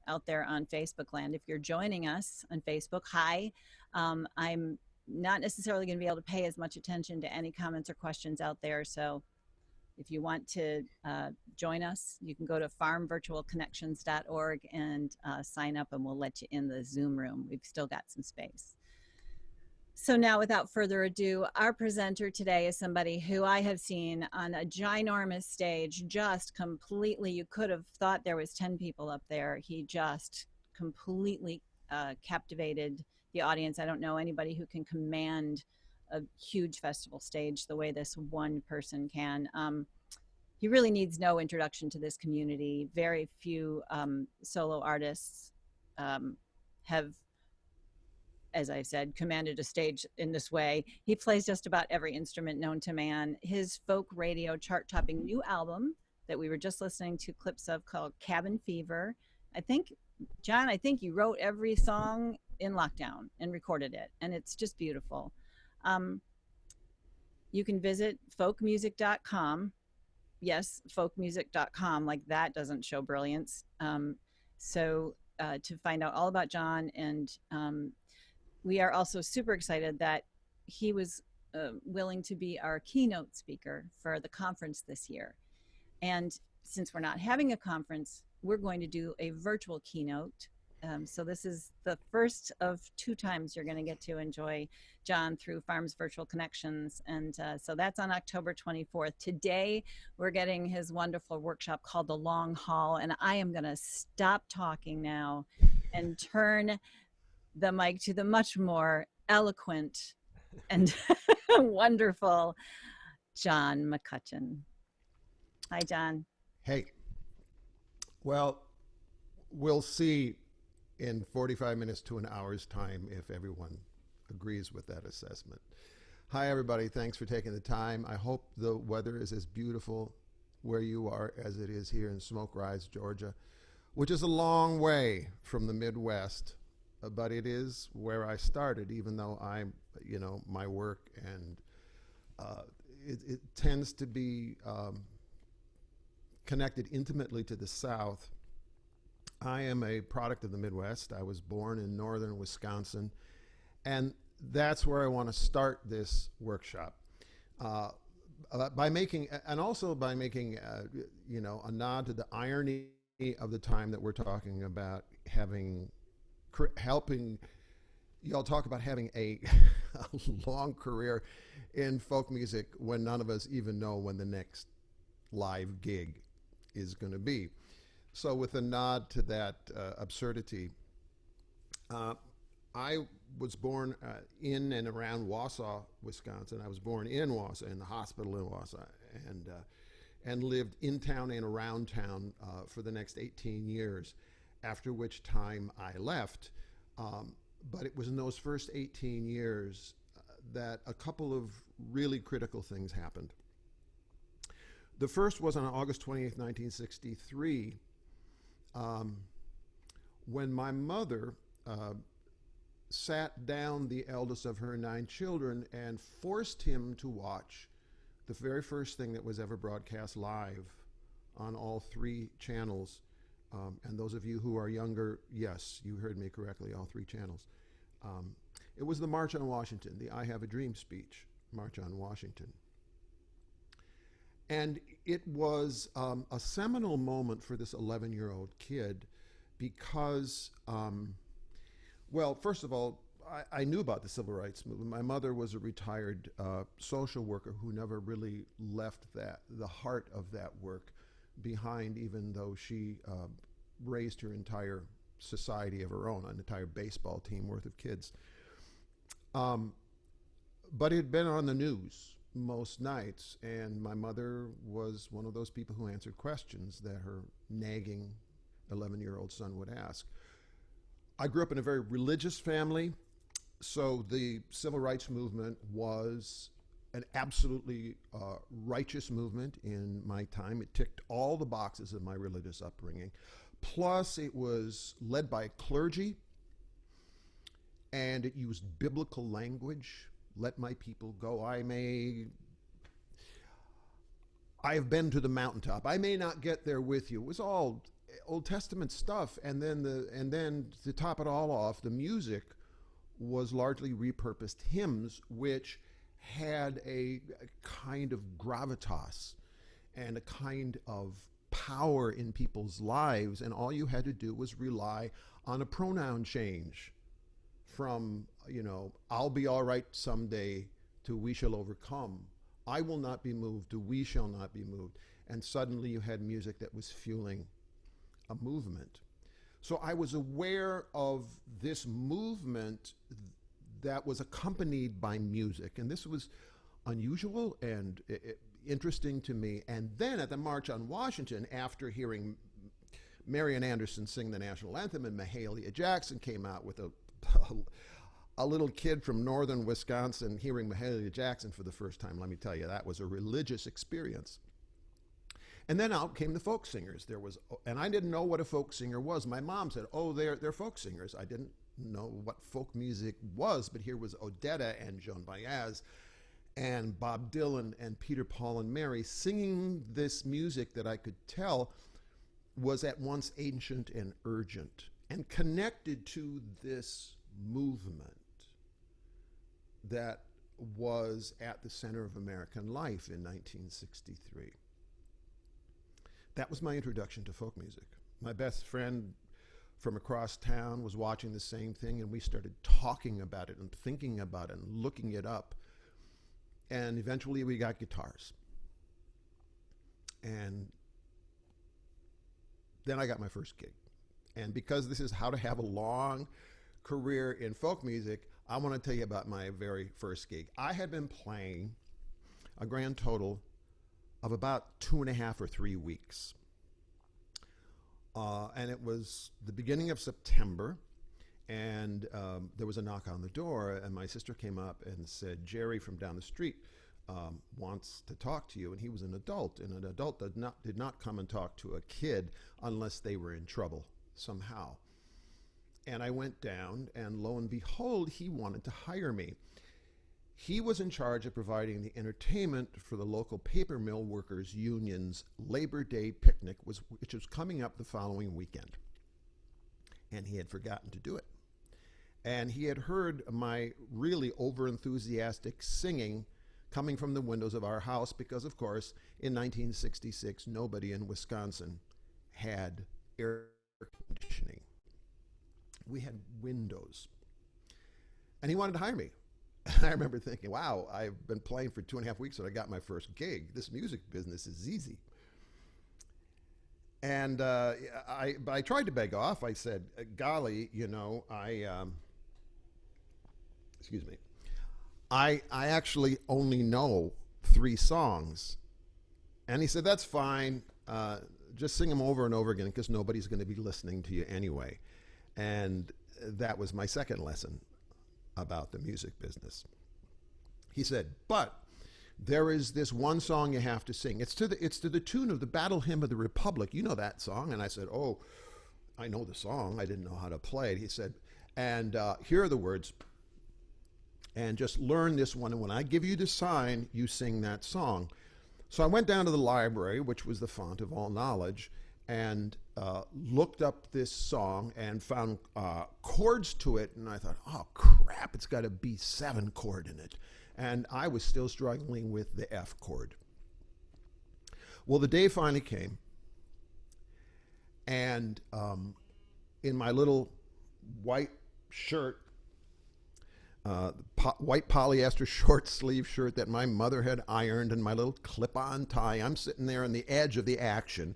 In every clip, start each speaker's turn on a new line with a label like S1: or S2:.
S1: out there on Facebook land. If you're joining us on Facebook, hi. I'm not necessarily going to be able to pay as much attention to any comments or questions out there. So if you want to join us, you can go to farmvirtualconnections.org and sign up, and we'll let you in the Zoom room. We've still got some space. So now, without further ado, our presenter today is somebody who I have seen on a ginormous stage, just completely, you could have thought there was 10 people up there. He just completely captivated the audience. I don't know anybody who can command a huge festival stage the way this one person can. He really needs no introduction to this community. Very few solo artists have, as I said, commanded a stage in this way. He plays just about every instrument known to man. His folk radio chart-topping new album that we were just listening to clips of, called Cabin Fever. I think, John, you wrote every song in lockdown and recorded it, and it's just beautiful. You can visit folkmusic.com. Yes, folkmusic.com, like that doesn't show brilliance. To find out all about John, and we are also super excited that he was willing to be our keynote speaker for the conference this year. And since we're not having a conference, we're going to do a virtual keynote. So this is the first of 2 times you're going to get to enjoy John through Farms Virtual Connections. And so that's on October 24th. Today, we're getting his wonderful workshop called The Long Haul. And I am going to stop talking now and turn the mic to the much more eloquent and wonderful John McCutcheon. Hi, John.
S2: Hey. Well, we'll see in 45 minutes to an hour's time if everyone agrees with that assessment. Hi, everybody. Thanks for taking the time. I hope the weather is as beautiful where you are as it is here in Smoke Rise, Georgia, which is a long way from the Midwest, but it is where I started, even though I'm, my work and it tends to be connected intimately to the South. I am a product of the Midwest. I was born in northern Wisconsin, and that's where I want to start this workshop by making a nod to the irony of the time that we're talking about, helping y'all talk about having a long career in folk music when none of us even know when the next live gig is going to be. So with a nod to that absurdity, I was born in and around Wausau, Wisconsin. I was born in Wausau, in the hospital in Wausau, and lived in town and around town for the next 18 years, after which time I left. But it was in those first 18 years that a couple of really critical things happened. The first was on August 28th, 1963, when my mother sat down the eldest of her 9 children and forced him to watch the very first thing that was ever broadcast live on all 3 channels. And those of you who are younger, yes, you heard me correctly, all 3 channels. It was the March on Washington, the I Have a Dream speech, March on Washington. And it was a seminal moment for this 11-year-old kid because, well, first of all, I knew about the civil rights movement. My mother was a retired social worker who never really left the heart of that work behind, even though she raised her entire society of her own, an entire baseball team worth of kids. But it had been on the news most nights, and my mother was one of those people who answered questions that her nagging 11-year-old son would ask. I grew up in a very religious family, so the civil rights movement was an absolutely righteous movement in my time. It ticked all the boxes of my religious upbringing. Plus, it was led by clergy, and it used biblical language. Let my people go. I have been to the mountaintop. I may not get there with you. It was all Old Testament stuff, and then to top it all off, the music was largely repurposed hymns, which had a kind of gravitas and a kind of power in people's lives, and all you had to do was rely on a pronoun change from, I'll be all right someday to we shall overcome. I will not be moved to we shall not be moved. And suddenly you had music that was fueling a movement. So I was aware of this movement that was accompanied by music, and this was unusual and interesting to me. And then at the March on Washington, after hearing Marian Anderson sing the national anthem and Mahalia Jackson came out with a little kid from northern Wisconsin hearing Mahalia Jackson for the first time, let me tell you, that was a religious experience. And then out came the folk singers. And I didn't know what a folk singer was. My mom said, "Oh, they're folk singers." I didn't know what folk music was, but here was Odetta and Joan Baez and Bob Dylan and Peter, Paul, and Mary singing this music that I could tell was at once ancient and urgent and connected to this movement that was at the center of American life in 1963. That was my introduction to folk music. My best friend from across town was watching the same thing, and we started talking about it and thinking about it and looking it up. And eventually we got guitars. And then I got my first gig. And because this is how to have a long career in folk music, I want to tell you about my very first gig. I had been playing a grand total of about 2.5 or 3 weeks. And it was the beginning of September, and there was a knock on the door, and my sister came up and said, "Jerry from down the street wants to talk to you." And he was an adult, and an adult did not come and talk to a kid unless they were in trouble somehow. And I went down, and lo and behold, he wanted to hire me. He was in charge of providing the entertainment for the local paper mill workers union's Labor Day picnic, which was coming up the following weekend. And he had forgotten to do it. And he had heard my really over-enthusiastic singing coming from the windows of our house because, of course, in 1966, nobody in Wisconsin had air conditioning. We had windows. And he wanted to hire me. I remember thinking, wow, I've been playing for 2.5 weeks and I got my first gig. This music business is easy. And I tried to beg off. I said, golly, excuse me, I actually only know 3 songs. And he said, that's fine. Just sing them over and over again because nobody's going to be listening to you anyway. And that was my second lesson about the music business. He said, but there is this one song you have to sing. It's to the tune of the Battle Hymn of the Republic. You know that song? And I said, oh, I know the song. I didn't know how to play it. He said, and here are the words. And just learn this one. And when I give you the sign, you sing that song. So I went down to the library, which was the font of all knowledge, and looked up this song and found chords to it. And I thought, oh, crap, it's got a B7 chord in it. And I was still struggling with the F chord. Well, the day finally came. And in my little white shirt, white polyester short sleeve shirt that my mother had ironed, and my little clip-on tie, I'm sitting there on the edge of the action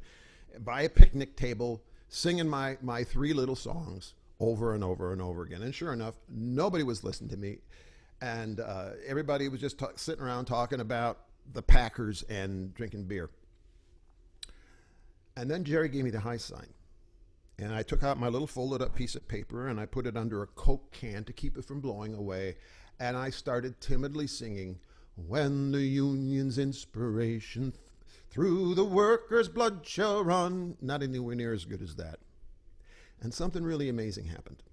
S2: by a picnic table singing my 3 little songs over and over and over again. And sure enough, nobody was listening to me. And everybody was just sitting around talking about the Packers and drinking beer. And then Jerry gave me the high sign. And I took out my little folded up piece of paper and I put it under a Coke can to keep it from blowing away. And I started timidly singing, when the union's inspiration through the workers' blood shall run. Not anywhere near as good as that. And something really amazing happened.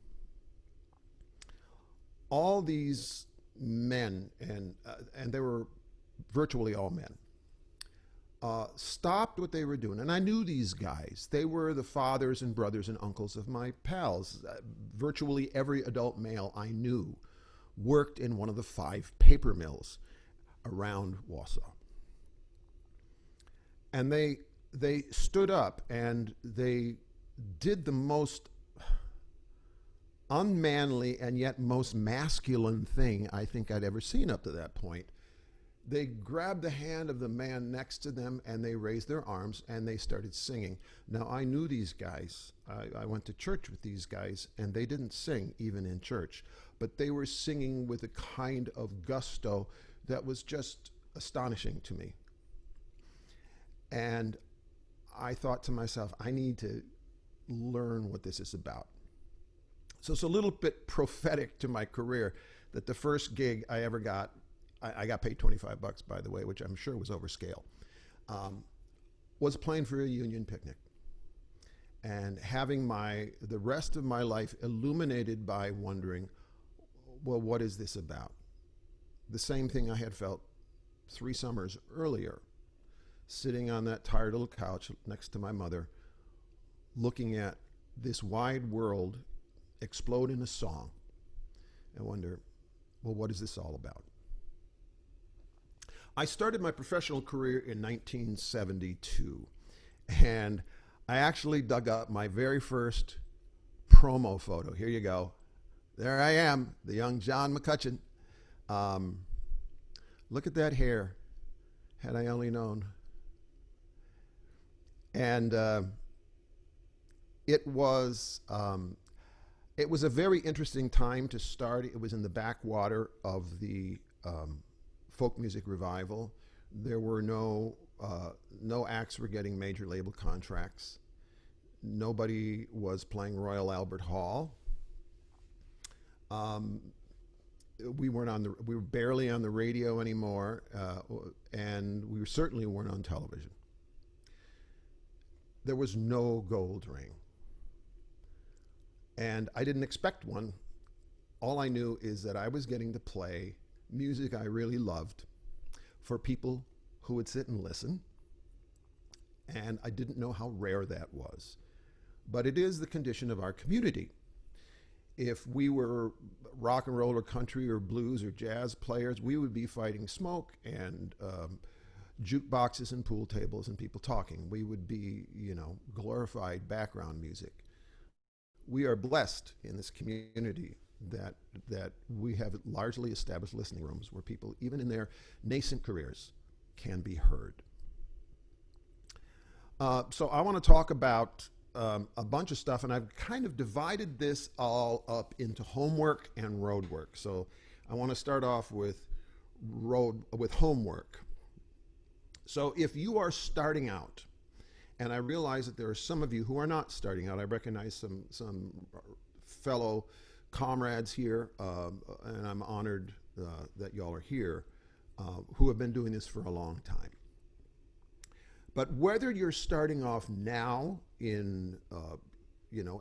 S2: All these men, and they were virtually all men, stopped what they were doing. And I knew these guys. They were the fathers and brothers and uncles of my pals. Virtually every adult male I knew worked in one of the 5 paper mills around Wausau. And they stood up and they did the most unmanly and yet most masculine thing I think I'd ever seen up to that point. They grabbed the hand of the man next to them and they raised their arms and they started singing. Now, I knew these guys. I went to church with these guys and they didn't sing even in church, but they were singing with a kind of gusto that was just astonishing to me. And I thought to myself, I need to learn what this is about. So it's a little bit prophetic to my career that the first gig I ever got, I got paid $25, by the way, which I'm sure was overscale, was playing for a union picnic and having the rest of my life illuminated by wondering, well, what is this about? The same thing I had felt 3 summers earlier, sitting on that tired little couch next to my mother, looking at this wide world explode in a song and wonder, well, what is this all about? I started my professional career in 1972, and I actually dug up my very first promo photo. Here you go. There I am, the young John McCutcheon. Look at that hair, had I only known. And it was a very interesting time to start. It was in the backwater of the folk music revival. There were no acts were getting major label contracts. Nobody was playing Royal Albert Hall. We were barely on the radio anymore, and we certainly weren't on television. There was no gold ring. And I didn't expect one. All I knew is that I was getting to play music I really loved for people who would sit and listen. And I didn't know how rare that was. But it is the condition of our community. If we were rock and roll or country or blues or jazz players, we would be fighting smoke and jukeboxes and pool tables and people talking. We would be, glorified background music. We are blessed in this community that we have largely established listening rooms where people, even in their nascent careers, can be heard. So I want to talk about a bunch of stuff, and I've kind of divided this all up into homework and road work. So I want to start off with homework. So if you are starting out, and I realize that there are some of you who are not starting out. I recognize some fellow comrades here, and I'm honored that y'all are here, who have been doing this for a long time. But whether you're starting off now in,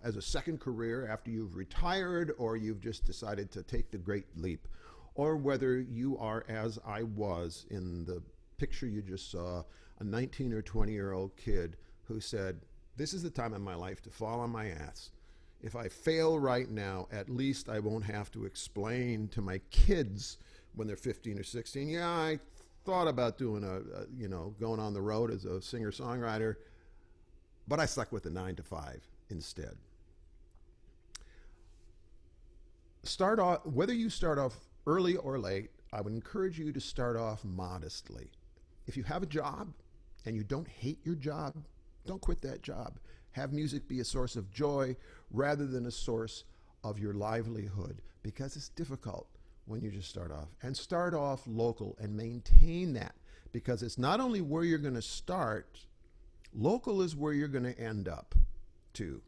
S2: as a second career after you've retired, or you've just decided to take the great leap, or whether you are, as I was in the picture you just saw, a 19 or 20-year-old kid who said, this is the time in my life to fall on my ass. If I fail right now, at least I won't have to explain to my kids when they're 15 or 16, yeah, I thought about doing going on the road as a singer-songwriter, but I stuck with the 9 to 5 instead. Whether you start off early or late, I would encourage you to start off modestly. If you have a job and you don't hate your job, don't quit that job. Have music be a source of joy rather than a source of your livelihood, because it's difficult when you just start off. And start off local and maintain that, because it's not only where you're going to start, local is where you're going to end up too.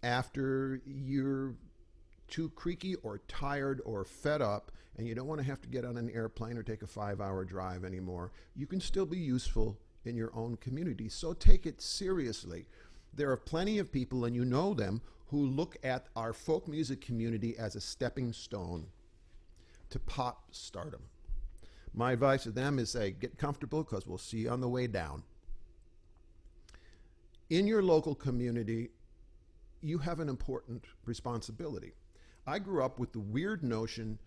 S2: After you're too creaky or tired or fed up and you don't want to have to get on an airplane or take a 5-hour drive anymore, you can still be useful in your own community. So take it seriously. There are plenty of people, and you know them, who look at our folk music community as a stepping stone to pop stardom. My advice to them is say, get comfortable because we'll see you on the way down. In your local community, you have an important responsibility. I grew up with the weird notion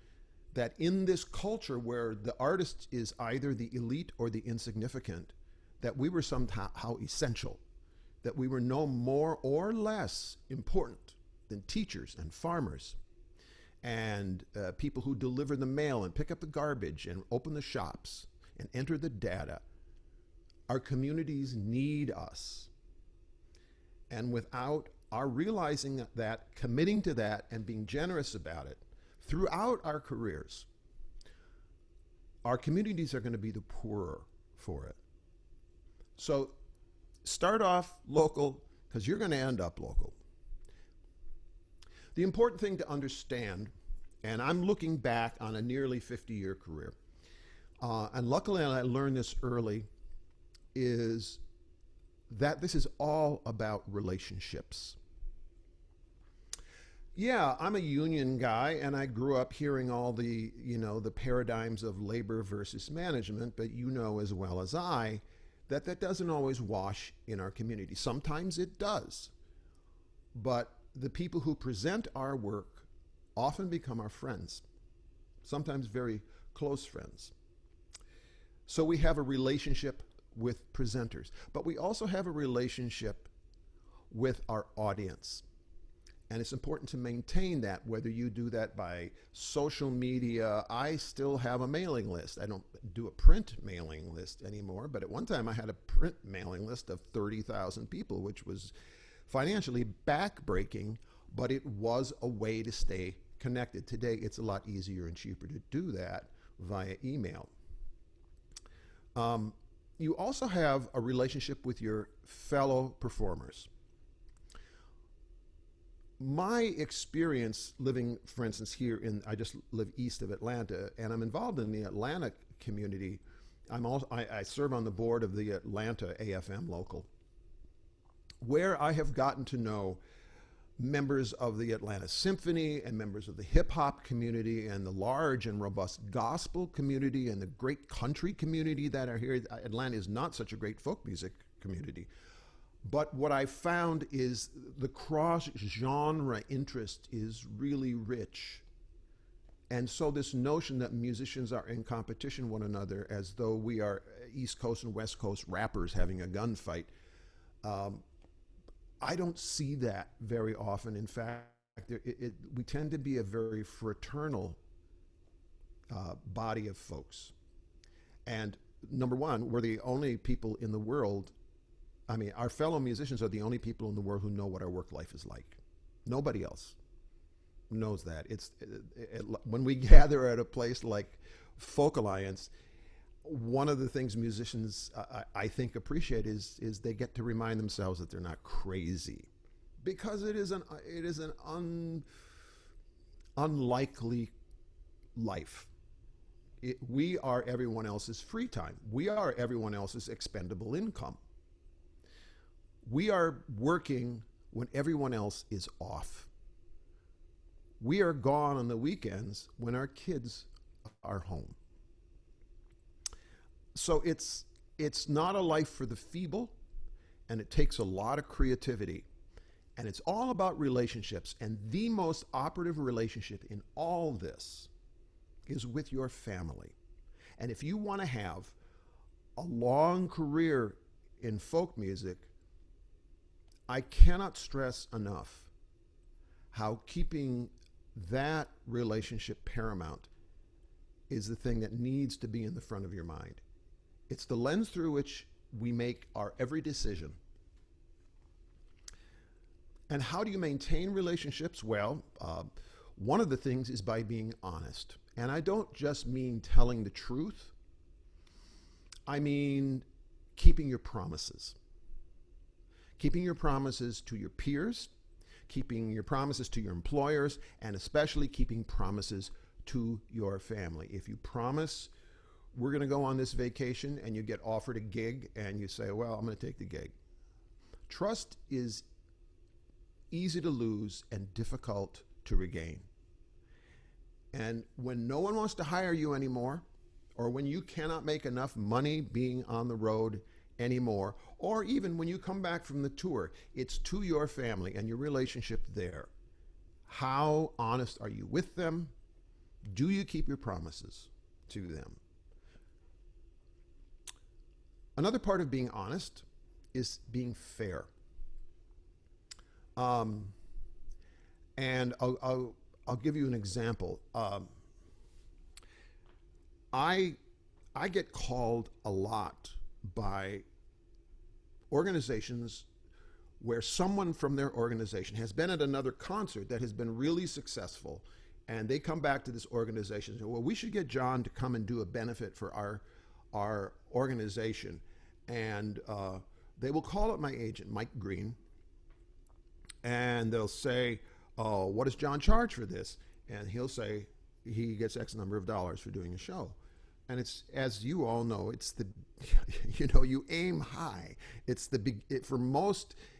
S2: that in this culture where the artist is either the elite or the insignificant, that we were somehow essential, that we were no more or less important than teachers and farmers and people who deliver the mail and pick up the garbage and open the shops and enter the data. Our communities need us. And without our realizing that, committing to that, and being generous about it throughout our careers, our communities are going to be the poorer for it. So start off local because you're going to end up local. The important thing to understand, and I'm looking back on a nearly 50-year career, and luckily I learned this early, is that this is all about relationships. Yeah, I'm a union guy, and I grew up hearing all the, the paradigms of labor versus management, but you know as well as I that that doesn't always wash in our community. Sometimes it does, but the people who present our work often become our friends, sometimes very close friends. So we have a relationship with presenters, but we also have a relationship with our audience. And it's important to maintain that, whether you do that by social media. I still have a mailing list. I don't do a print mailing list anymore, but at one time I had a print mailing list of 30,000 people, which was financially backbreaking, but it was a way to stay connected. Today, it's a lot easier and cheaper to do that via email. You also have a relationship with your fellow performers. My experience living, for instance, I just live east of Atlanta, and I'm involved in the Atlanta community. I serve on the board of the Atlanta AFM local, where I have gotten to know members of the Atlanta Symphony and members of the hip hop community and the large and robust gospel community and the great country community that are here. Atlanta is not such a great folk music community. But what I found is the cross-genre interest is really rich. And so this notion that musicians are in competition with one another as though we are East Coast and West Coast rappers having a gunfight, I don't see that very often. In fact, we tend to be a very fraternal body of folks. And number one, we're the only people in the world, our fellow musicians are the only people in the world who know what our work life is like. Nobody else knows that. When we gather at a place like Folk Alliance, one of the things musicians I think appreciate is they get to remind themselves that they're not crazy, because it is an unlikely life. We are everyone else's free time. We are everyone else's expendable income. We are working when everyone else is off. We are gone on the weekends when our kids are home. So it's not a life for the feeble, and it takes a lot of creativity. And it's all about relationships. And the most operative relationship in all this is with your family. And if you want to have a long career in folk music, I cannot stress enough how keeping that relationship paramount is the thing that needs to be in the front of your mind. It's the lens through which we make our every decision. And how do you maintain relationships? Well, one of the things is by being honest. And I don't just mean telling the truth. I mean keeping your promises. Keeping your promises to your peers, keeping your promises to your employers, and especially keeping promises to your family. If you promise, we're going to go on this vacation, and you get offered a gig, and you say, well, I'm going to take the gig. Trust is easy to lose and difficult to regain. And when no one wants to hire you anymore, or when you cannot make enough money being on the road anymore, or even when you come back from the tour, it's to your family and your relationship there. How honest are you with them? Do you keep your promises to them? Another part of being honest is being fair. And I'll give you an example. I get called a lot by organizations where someone from their organization has been at another concert that has been really successful, and they come back to this organization and say, well, we should get John to come and do a benefit for our organization. And they will call up my agent, Mike Green, and they'll say, oh, what does John charge for this? And he'll say he gets X number of dollars for doing a show. And it's, as you all know, it's the, you aim high. It's the big,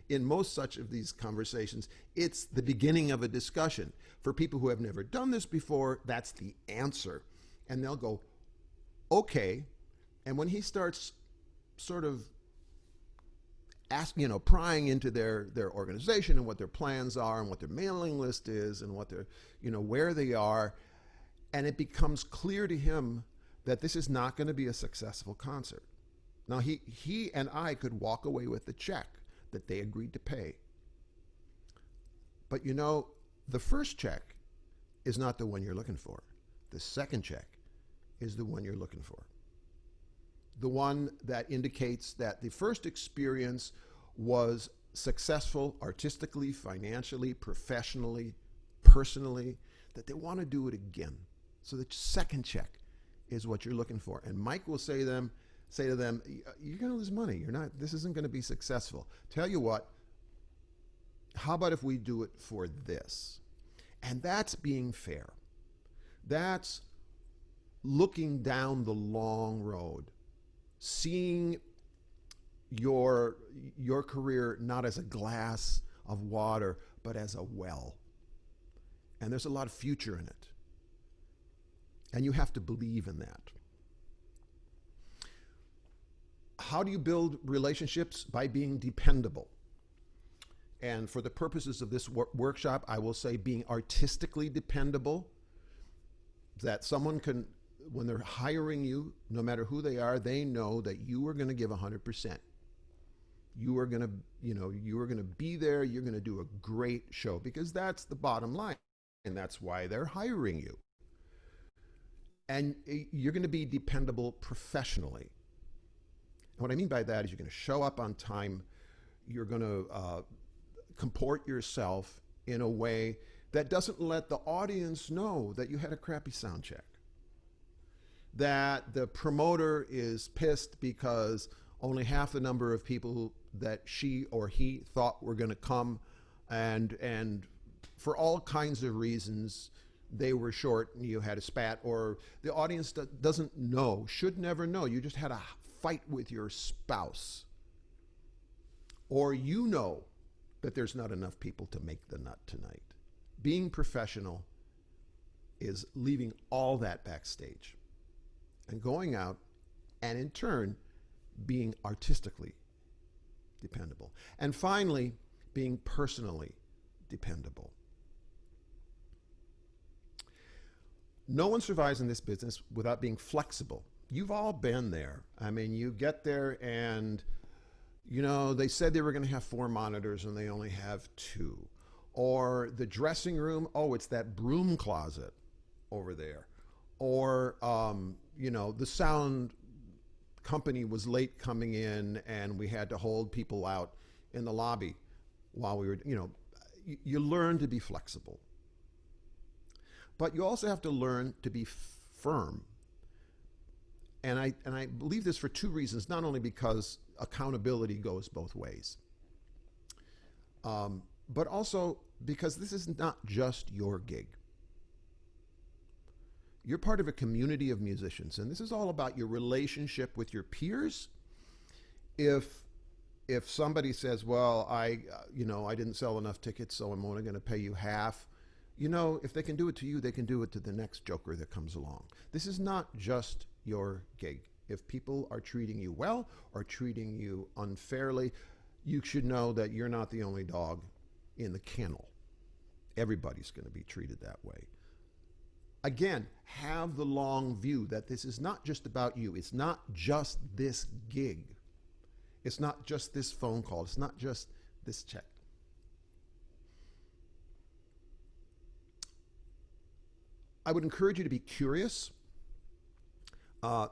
S2: in most such of these conversations, it's the beginning of a discussion. For people who have never done this before, that's the answer. And they'll go, okay. And when he starts sort of prying into their organization and what their plans are and what their mailing list is and what their, where they are, and it becomes clear to him that this is not going to be a successful concert. Now, he and I could walk away with the check that they agreed to pay. But the first check is not the one you're looking for. The second check is the one you're looking for. The one that indicates that the first experience was successful artistically, financially, professionally, personally, that they want to do it again. So the second check is what you're looking for. And Mike will say to them, you're going to lose money. This isn't going to be successful. Tell you what, how about if we do it for this? And that's being fair. That's looking down the long road, seeing your career not as a glass of water, but as a well. And there's a lot of future in it. And you have to believe in that. How do you build relationships? By being dependable. And for the purposes of this workshop, I will say being artistically dependable, that someone can, when they're hiring you, no matter who they are, they know that you are going to give 100%. You are going to be there. You're going to do a great show, because that's the bottom line. And that's why they're hiring you. And you're going to be dependable professionally. And what I mean by that is you're going to show up on time. You're going to comport yourself in a way that doesn't let the audience know that you had a crappy sound check, that the promoter is pissed because only half the number of people that she or he thought were going to come, and for all kinds of reasons, they were short and you had a spat, or the audience doesn't know, should never know. You just had a fight with your spouse, or that there's not enough people to make the nut tonight. Being professional is leaving all that backstage and going out, and in turn being artistically dependable. And finally, being personally dependable. No one survives in this business without being flexible. You've all been there. I mean, you get there and, they said they were going to have 4 monitors and they only have 2. Or the dressing room, it's that broom closet over there. Or, the sound company was late coming in and we had to hold people out in the lobby while we were, you learn to be flexible. But you also have to learn to be firm. And I believe this for 2 reasons, not only because accountability goes both ways, but also because this is not just your gig. You're part of a community of musicians, and this is all about your relationship with your peers. If somebody says, well, I didn't sell enough tickets, so I'm only going to pay you half, if they can do it to you, they can do it to the next joker that comes along. This is not just your gig. If people are treating you well or treating you unfairly, you should know that you're not the only dog in the kennel. Everybody's going to be treated that way. Again, have the long view that this is not just about you. It's not just this gig. It's not just this phone call. It's not just this check. I would encourage you to be curious.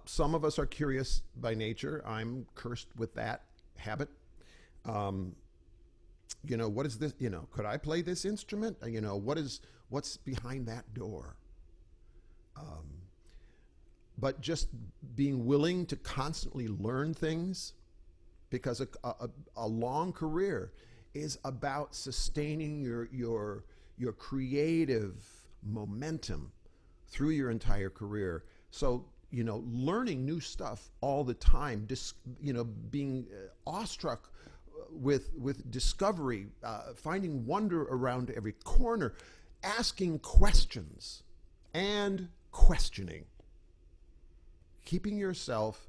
S2: Some of us are curious by nature. I'm cursed with that habit. What is this? Could I play this instrument? What's behind that door? But just being willing to constantly learn things, because a long career is about sustaining your creative momentum through your entire career. So, learning new stuff all the time, being awestruck with discovery, finding wonder around every corner, asking questions and questioning, keeping yourself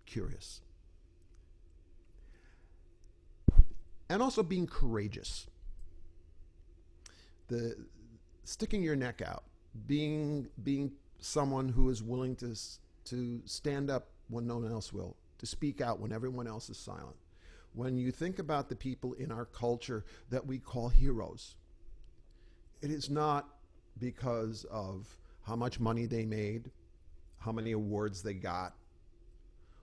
S2: curious, and also being courageous. Sticking your neck out, being someone who is willing to stand up when no one else will, to speak out when everyone else is silent. When you think about the people in our culture that we call heroes, it is not because of how much money they made, how many awards they got,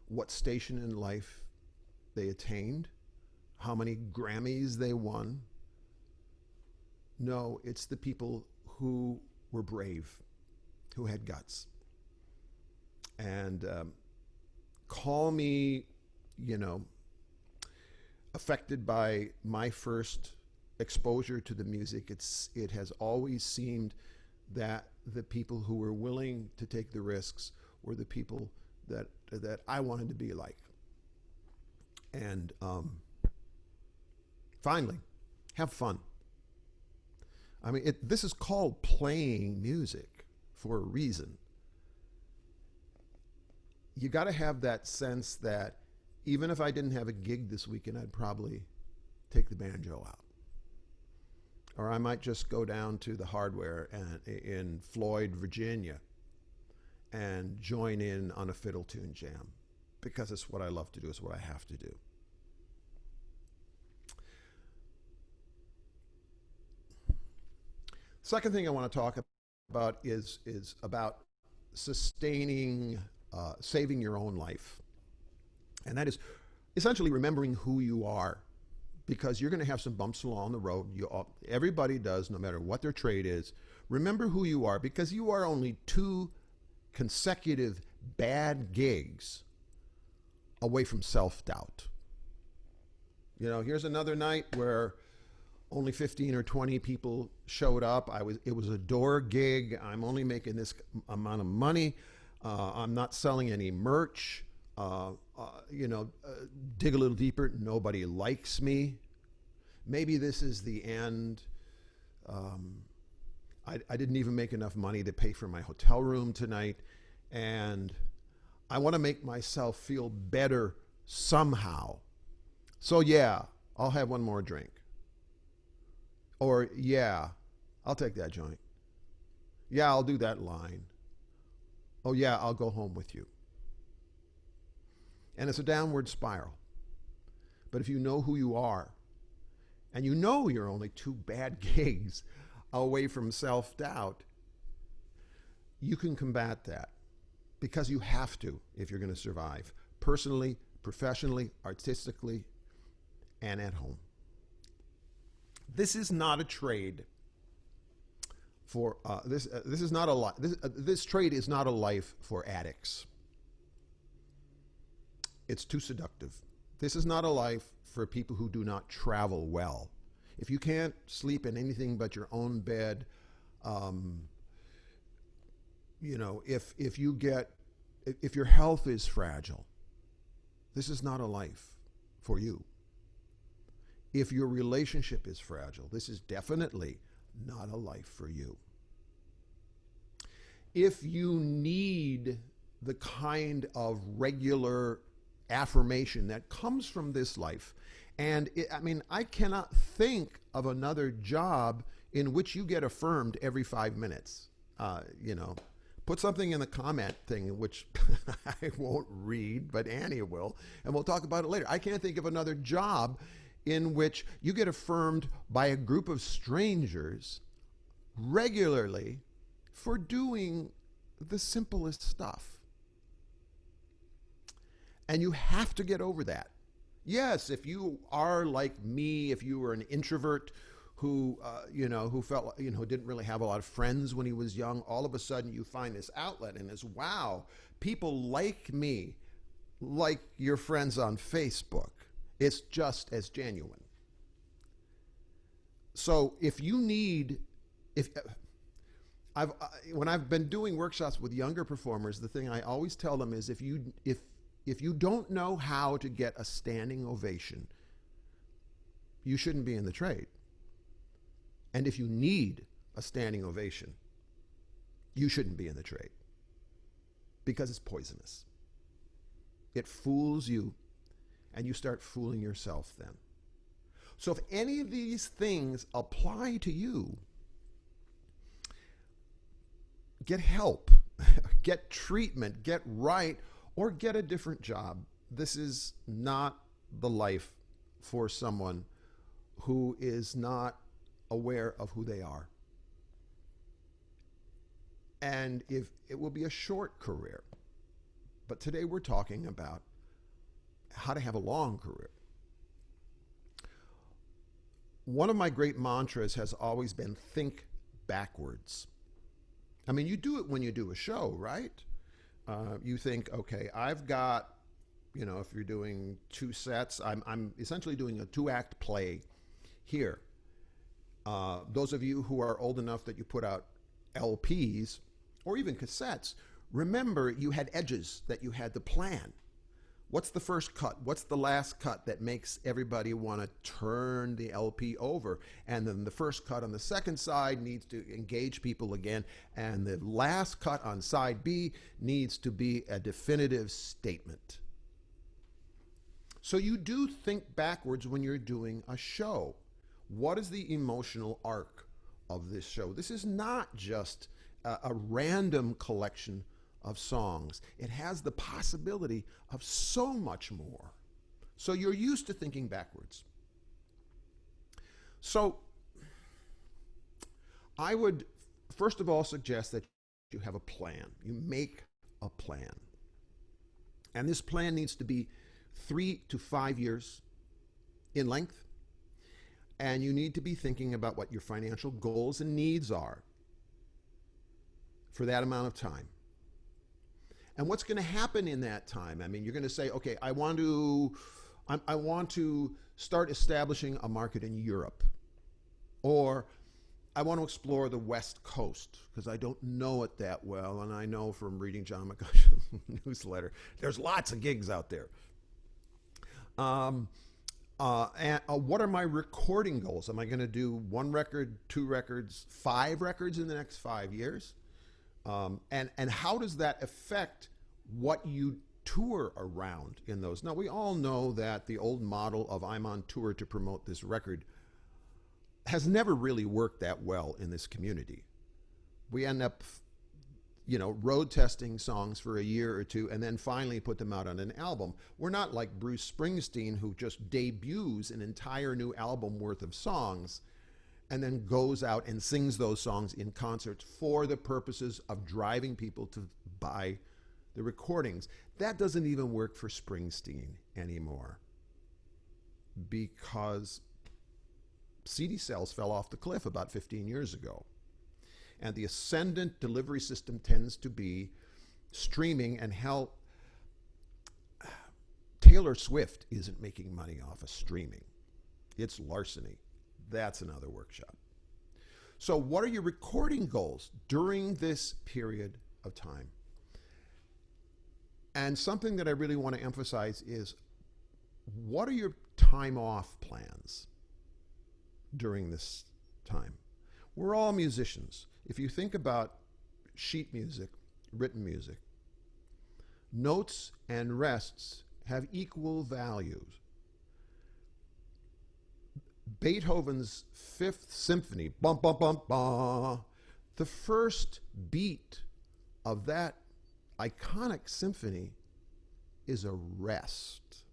S2: what station in life they attained, how many Grammys they won. No, it's the people who were brave, who had guts. And call me, affected by my first exposure to the music. It has always seemed that the people who were willing to take the risks were the people that I wanted to be like. And finally, have fun. I mean, this is called playing music for a reason. You got to have that sense that even if I didn't have a gig this weekend, I'd probably take the banjo out. Or I might just go down to the Hardware in Floyd, Virginia, and join in on a fiddle tune jam, because it's what I love to do. It's what I have to do. Second thing I want to talk about is about sustaining, saving your own life. And that is essentially remembering who you are, because you're going to have some bumps along the road. Everybody does, no matter what their trade is. Remember who you are, because you are only 2 consecutive bad gigs away from self-doubt. Here's another night where only 15 or 20 people showed up. It was a door gig. I'm only making this amount of money. I'm not selling any merch. Dig a little deeper. Nobody likes me. Maybe this is the end. I didn't even make enough money to pay for my hotel room tonight. And I want to make myself feel better somehow. So yeah, I'll have one more drink. Or yeah, I'll take that joint. Yeah, I'll do that line. Oh yeah, I'll go home with you. And it's a downward spiral. But if you know who you are, and you know you're only 2 bad gigs away from self-doubt, you can combat that, because you have to if you're going to survive, personally, professionally, artistically, and at home. This is not a trade for this is not a life. This trade is not a life for addicts. It's too seductive. This is not a life for people who do not travel well. If you can't sleep in anything but your own bed, if your health is fragile, this is not a life for you. If your relationship is fragile, this is definitely not a life for you. If you need the kind of regular affirmation that comes from this life. And I cannot think of another job in which you get affirmed every 5 minutes. You know, put something in the comment thing, which I won't read, but Annie will, and we'll talk about it later. I can't think of another job in which you get affirmed by a group of strangers regularly for doing the simplest stuff. And you have to get over that. Yes, if you are like me, if you were an introvert who, who felt, didn't really have a lot of friends when he was young, all of a sudden you find this outlet and it's, wow, people like me, like your friends on Facebook. It's just as genuine. So when I've been doing workshops with younger performers, the thing I always tell them is if you don't know how to get a standing ovation, you shouldn't be in the trade. And if you need a standing ovation, you shouldn't be in the trade, because it's poisonous. It fools you, and you start fooling yourself then. So if any of these things apply to you, get help, get treatment, get right, or get a different job. This is not the life for someone who is not aware of who they are. And if it will be a short career. But today we're talking about how to have a long career. One of my great mantras has always been think backwards. I mean, you do it when you do a show, right? You think, okay, I've got, if you're doing 2 sets, I'm essentially doing a 2-act play here. Those of you who are old enough that you put out LPs or even cassettes, remember you had edges that you had to plan. What's the first cut? What's the last cut that makes everybody want to turn the LP over? And then the first cut on the second side needs to engage people again. And the last cut on side B needs to be a definitive statement. So you do think backwards when you're doing a show. What is the emotional arc of this show? This is not just a random collection of songs. It has the possibility of so much more. So you're used to thinking backwards. So I would first of all suggest that you have a plan. You make a plan. And this plan needs to be 3 to 5 years in length. And you need to be thinking about what your financial goals and needs are for that amount of time. And what's going to happen in that time? I mean, you're going to say, okay, I want to start establishing a market in Europe. Or I want to explore the West Coast because I don't know it that well. And I know from reading John McCutcheon's newsletter, there's lots of gigs out there. And what are my recording goals? Am I going to do 1 record, 2 records, 5 records in the next 5 years? And how does that affect what you tour around in those? Now, we all know that the old model of I'm on tour to promote this record has never really worked that well in this community. We end up, road testing songs for a year or 2 and then finally put them out on an album. We're not like Bruce Springsteen, who just debuts an entire new album worth of songs and then goes out and sings those songs in concerts for the purposes of driving people to buy the recordings. That doesn't even work for Springsteen anymore because CD sales fell off the cliff about 15 years ago. And the ascendant delivery system tends to be streaming, and hell, Taylor Swift isn't making money off of streaming. It's larceny. That's another workshop. So what are your recording goals during this period of time? And something that I really want to emphasize is, what are your time off plans during this time? We're all musicians. If you think about sheet music, written music, Notes and rests have equal values. Beethoven's Fifth Symphony, bum, bum, bum, bum, the first beat of that iconic symphony is a rest.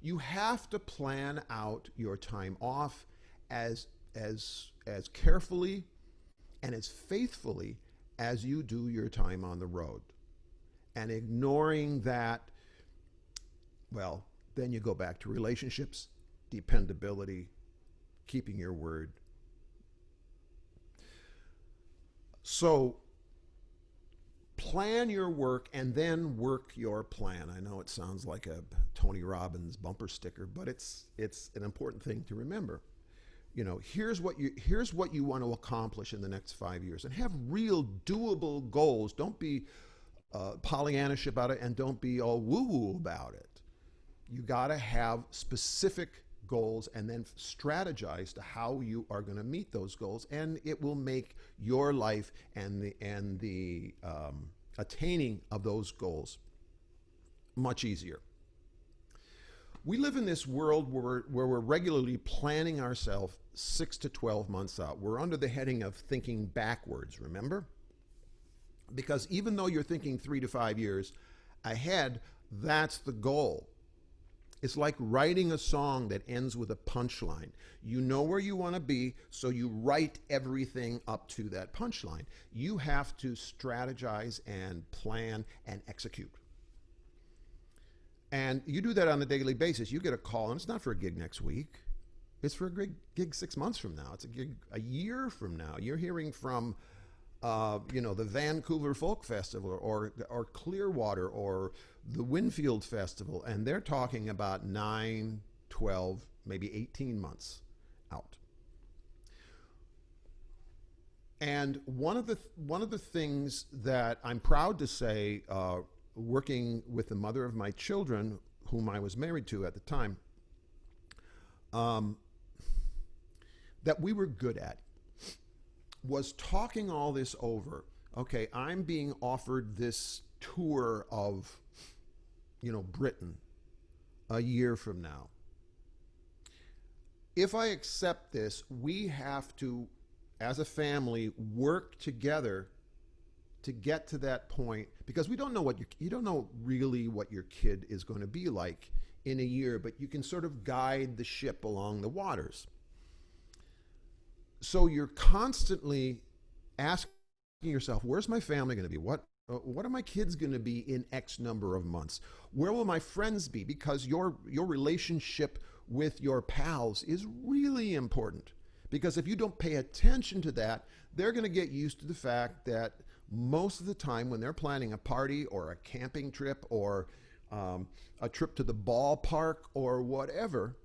S2: You have to plan out your time off as carefully and as faithfully as you do your time on the road. And ignoring that, well, then you go back to relationships, dependability, keeping your word. So plan your work and then work your plan. I know it sounds like a Tony Robbins bumper sticker, but it's an important thing to remember. You know, here's what you want to accomplish in the next 5 years, and have real doable goals. Don't be Pollyannish about it, and don't be all woo-woo about it. You got to have specific goals and then strategize to how you are going to meet those goals, and it will make your life and the attaining of those goals much easier. We live in this world where we're regularly planning ourselves 6 to 12 months out. We're under the heading of thinking backwards, remember? Because even though you're thinking 3 to 5 years ahead, that's the goal. It's like writing a song that ends with a punchline. You know where you want to be, so you write everything up to that punchline. You have to strategize and plan and execute. And you do that on a daily basis. You get a call, and it's not for a gig next week. It's for a gig 6 months from now. It's a gig a year from now. You're hearing from the Vancouver Folk Festival or Clearwater or the Winfield Festival, and they're talking about 9, 12, maybe 18 months out. And one of the things that I'm proud to say, working with the mother of my children, whom I was married to at the time, that we were good at, was talking all this over. Okay, I'm being offered this tour of, Britain a year from now. If I accept this, we have to, as a family, work together to get to that point, because we don't know you don't know really what your kid is going to be like in a year, but you can sort of guide the ship along the waters. So you're constantly asking yourself, where's my family going to be? What are my kids going to be in X number of months? Where will my friends be? Because your relationship with your pals is really important. Because if you don't pay attention to that, they're going to get used to the fact that most of the time when they're planning a party or a camping trip or a trip to the ballpark or whatever,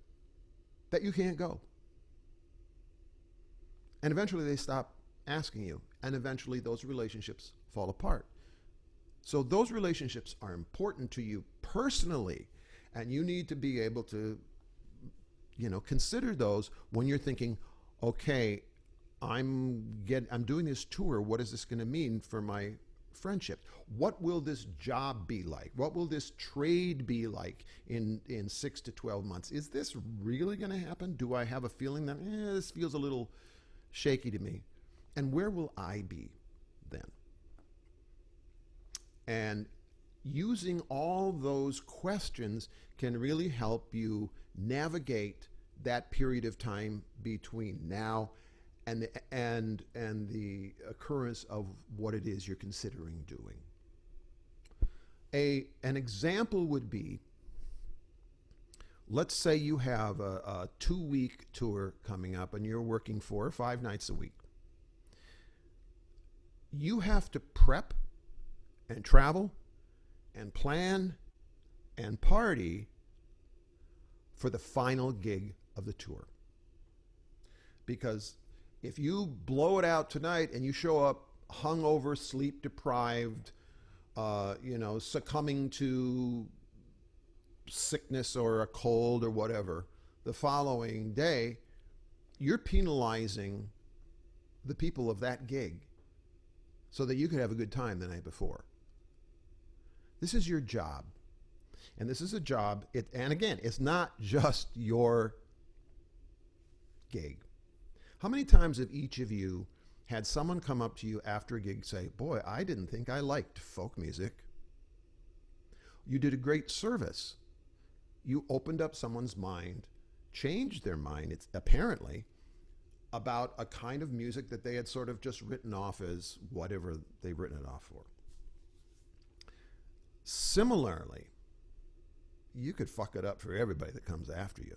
S2: that you can't go. And eventually they stop asking you, and eventually those relationships fall apart. So those relationships are important to you personally, and you need to be able to, consider those when you're thinking, okay, I'm doing this tour. What is this going to mean for my friendship? What will this job be like? What will this trade be like in 6 to 12 months? Is this really going to happen? Do I have a feeling that this feels a little shaky to me? And where will I be then? And using all those questions can really help you navigate that period of time between now and the occurrence of what it is you're considering doing. An example would be, let's say you have a 2-week tour coming up and you're working 4 or 5 nights a week. You have to prep and travel and plan and party for the final gig of the tour. Because if you blow it out tonight and you show up hungover, sleep deprived, succumbing to sickness or a cold or whatever the following day, you're penalizing the people of that gig so that you could have a good time the night before. This is your job. And this is a job, and again, it's not just your gig. How many times have each of you had someone come up to you after a gig say, boy, I didn't think I liked folk music. You did a great service. You opened up someone's mind, changed their mind, it's apparently, about a kind of music that they had sort of just written off as whatever they've written it off for. Similarly, you could fuck it up for everybody that comes after you.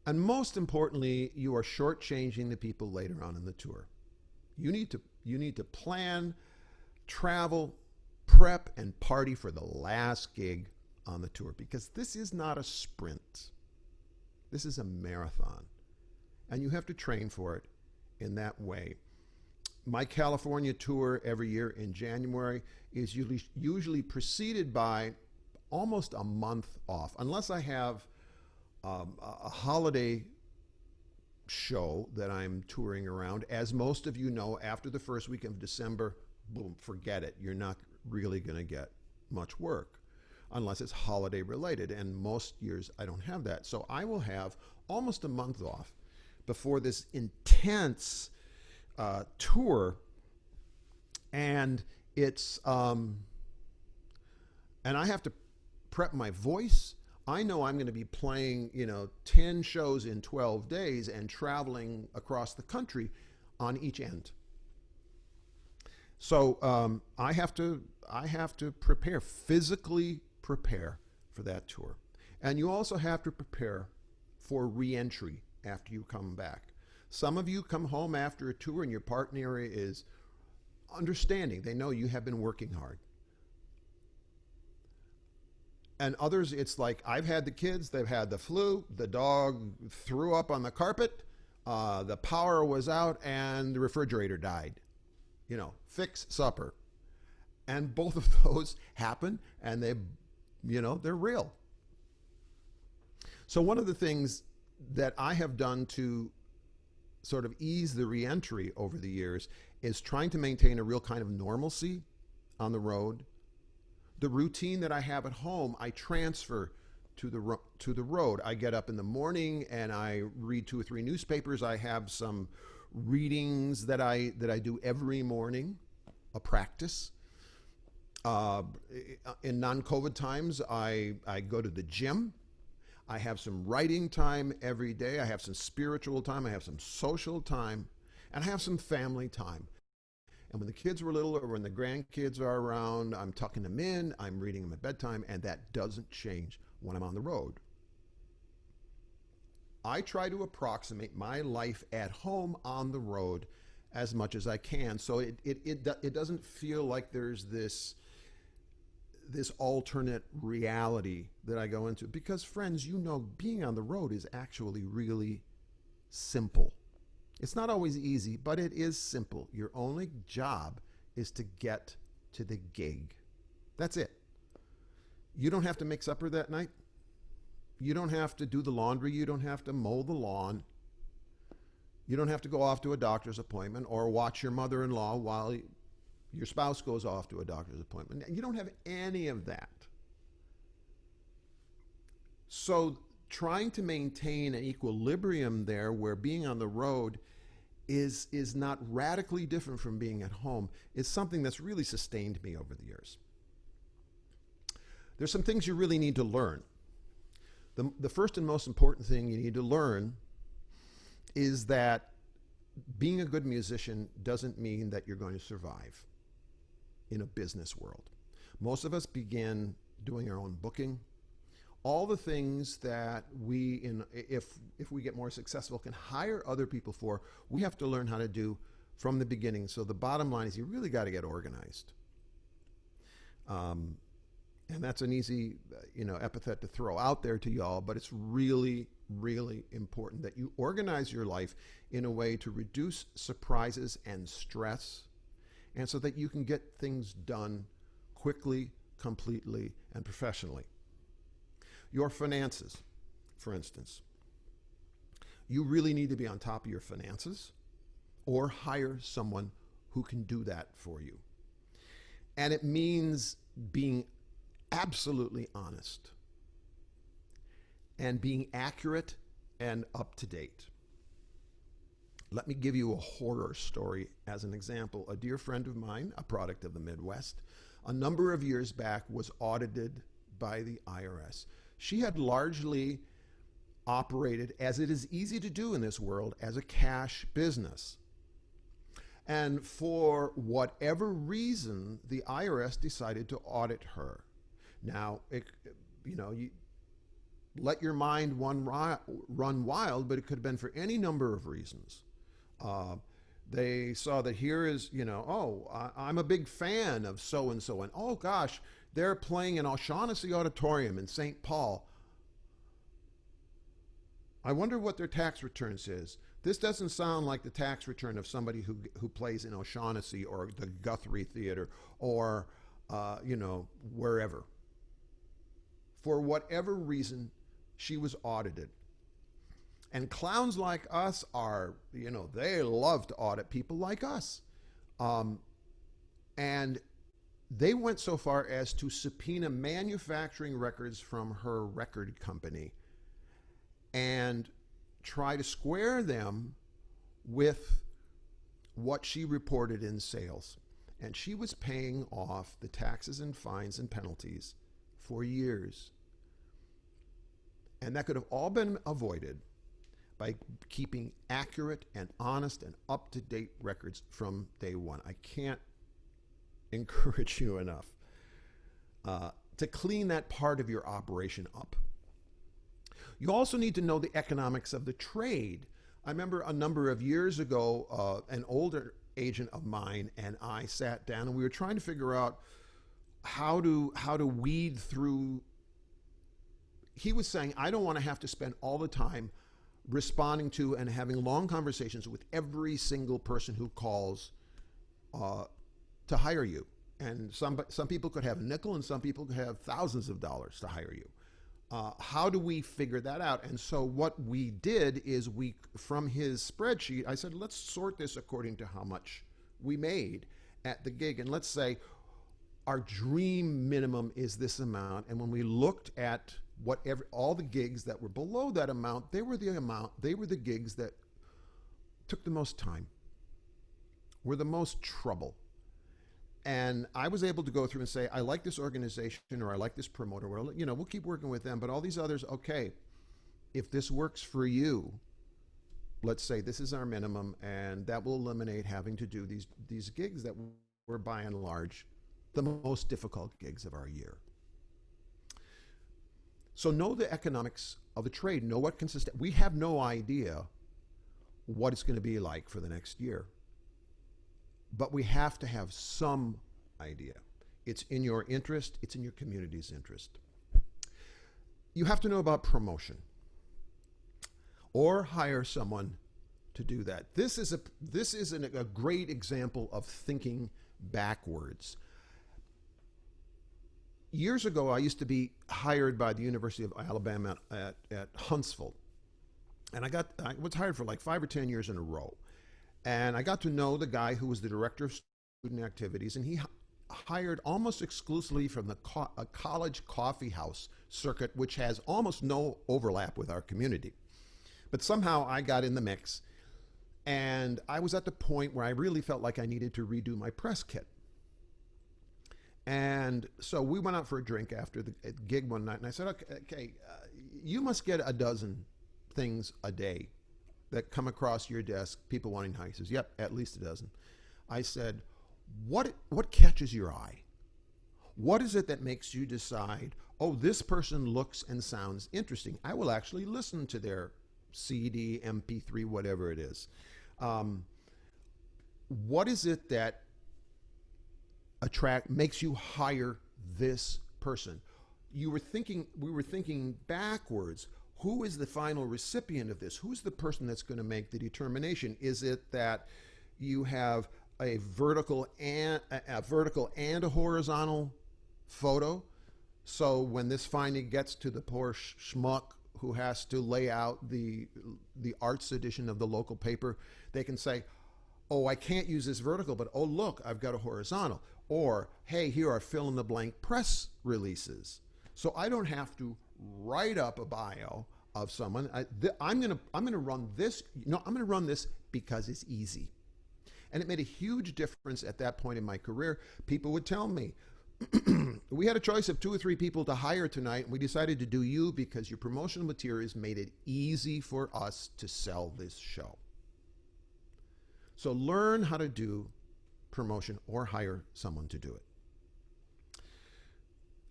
S2: And most importantly, you are shortchanging the people later on in the tour. You need to plan, travel, prep, and party for the last gig on the tour, because this is not a sprint. This is a marathon. And you have to train for it in that way. My California tour every year in January is usually preceded by almost a month off, unless I have a holiday show that I'm touring around. As most of you know, after the first week of December, boom, forget it. You're not really going to get much work unless it's holiday related. And most years I don't have that. So I will have almost a month off before this intense tour. And it's, and I have to prep my voice. I know I'm going to be playing, 10 shows in 12 days and traveling across the country on each end. So I have to prepare, physically prepare for that tour. And you also have to prepare for re-entry after you come back. Some of you come home after a tour and your partner is understanding. They know you have been working hard. And others, it's like, I've had the kids, they've had the flu, the dog threw up on the carpet, the power was out, and the refrigerator died. Fix supper. And both of those happen, and they're real. So one of the things that I have done to sort of ease the reentry over the years is trying to maintain a real kind of normalcy on the road. The routine that I have at home, I transfer to the road. I get up in the morning and I read 2 or 3 newspapers. I have some readings that I do every morning, a practice. In non-COVID times, I go to the gym. I have some writing time every day. I have some spiritual time. I have some social time. And I have some family time. And when the kids were little or when the grandkids are around, I'm tucking them in, I'm reading them at bedtime, and that doesn't change when I'm on the road. I try to approximate my life at home on the road as much as I can, so it doesn't feel like there's this alternate reality that I go into. Because friends, being on the road is actually really simple. It's not always easy, but it is simple. Your only job is to get to the gig. That's it. You don't have to make supper that night. You don't have to do the laundry. You don't have to mow the lawn. You don't have to go off to a doctor's appointment or watch your mother-in-law while your spouse goes off to a doctor's appointment. You don't have any of that. So trying to maintain an equilibrium there where being on the road is not radically different from being at home is something that's really sustained me over the years. There's some things you really need to learn. The first and most important thing you need to learn is that being a good musician doesn't mean that you're going to survive in a business world. Most of us begin doing our own booking. All the things that if we get more successful, can hire other people for, we have to learn how to do from the beginning. So the bottom line is you really got to get organized. And that's an easy epithet to throw out there to y'all, but it's really, really important that you organize your life in a way to reduce surprises and stress, and so that you can get things done quickly, completely, and professionally. Your finances, for instance. You really need to be on top of your finances or hire someone who can do that for you. And it means being absolutely honest and being accurate and up to date. Let me give you a horror story as an example. A dear friend of mine, a product of the Midwest, a number of years back was audited by the IRS. She had largely operated, as it is easy to do in this world, as a cash business. And for whatever reason, the IRS decided to audit her. Now, you let your mind run wild, but it could have been for any number of reasons. They saw that here is, I'm a big fan of so-and-so, and oh gosh, they're playing in O'Shaughnessy Auditorium in St. Paul. I wonder what their tax return says. This doesn't sound like the tax return of somebody who plays in O'Shaughnessy or the Guthrie Theater or, wherever. For whatever reason, she was audited. And clowns like us are, they love to audit people like us. And they went so far as to subpoena manufacturing records from her record company and try to square them with what she reported in sales. And she was paying off the taxes and fines and penalties for years. And that could have all been avoided by keeping accurate and honest and up-to-date records from day one. I can't encourage you enough to clean that part of your operation up. You also need to know the economics of the trade. I remember a number of years ago, an older agent of mine and I sat down and we were trying to figure out how to weed through. He was saying, I don't want to have to spend all the time responding to and having long conversations with every single person who calls to hire you. And some people could have a nickel and some people could have thousands of dollars to hire you. How do we figure that out? And so what we did is from his spreadsheet, I said, let's sort this according to how much we made at the gig. And let's say our dream minimum is this amount. And when we looked at all the gigs that were below that amount, they were the gigs that took the most time, were the most trouble. And I was able to go through and say, I like this organization or I like this promoter. We'll keep working with them, but all these others, okay, if this works for you, let's say this is our minimum, and that will eliminate having to do these gigs that were by and large the most difficult gigs of our year. So know the economics of the trade. Know what consists. We have no idea what it's going to be like for the next year. But we have to have some idea. It's in your interest. It's in your community's interest. You have to know about promotion or hire someone to do that. This is a great example of thinking backwards. Years ago, I used to be hired by the University of Alabama at Huntsville. And I was hired for like 5 or 10 years in a row. And I got to know the guy who was the director of student activities, and he hired almost exclusively from a college coffee house circuit, which has almost no overlap with our community. But somehow I got in the mix, and I was at the point where I really felt like I needed to redo my press kit. And so we went out for a drink after the gig one night, and I said, okay, you must get a dozen things a day that come across your desk, people wanting to hire. He says, yep, at least a dozen. I said, what catches your eye? What is it that makes you decide, oh, this person looks and sounds interesting? I will actually listen to their CD, MP3, whatever it is. What is it that makes you hire this person? We were thinking backwards. Who is the final recipient of this? Who's the person that's going to make the determination? Is it that you have a vertical and a horizontal photo? So when this finding gets to the poor schmuck who has to lay out the arts edition of the local paper, they can say, oh, I can't use this vertical, but oh, look, I've got a horizontal. Or, hey, here are fill in the blank press releases. So I don't have to write up a bio of someone. I'm gonna run this. I'm gonna run this because it's easy. And it made a huge difference at that point in my career. People would tell me, we had a choice of 2 or 3 people to hire tonight, and we decided to do you because your promotional materials made it easy for us to sell this show. So learn how to do promotion or hire someone to do it.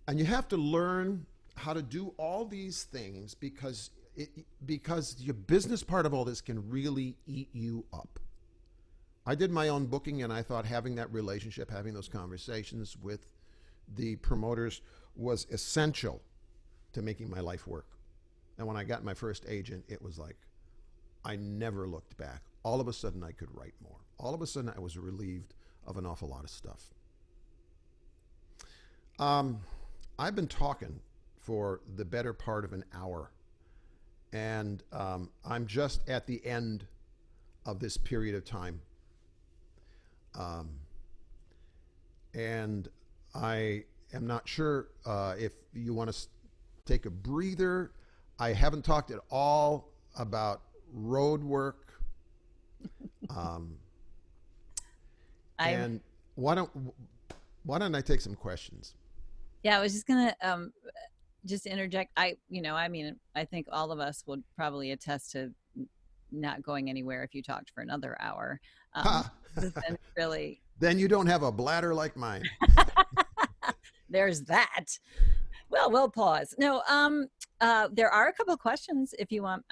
S2: And you have to learn how to do all these things because your business part of all this can really eat you up. I did my own booking, and I thought having that relationship, having those conversations with the promoters was essential to making my life work. And when I got my first agent, it was like I never looked back. All of a sudden, I could write more. All of a sudden, I was relieved of an awful lot of stuff. I've been talking for the better part of an hour, and I'm just at the end of this period of time. And I am not sure if you want to take a breather. I haven't talked at all about road work. And why don't I take some questions?
S1: Yeah, I was just gonna just interject. I think all of us would probably attest to not going anywhere if you talked for another hour. Really.
S2: Then you don't have a bladder like mine.
S1: There's that. Well, we'll pause. No, there are a couple of questions if you want,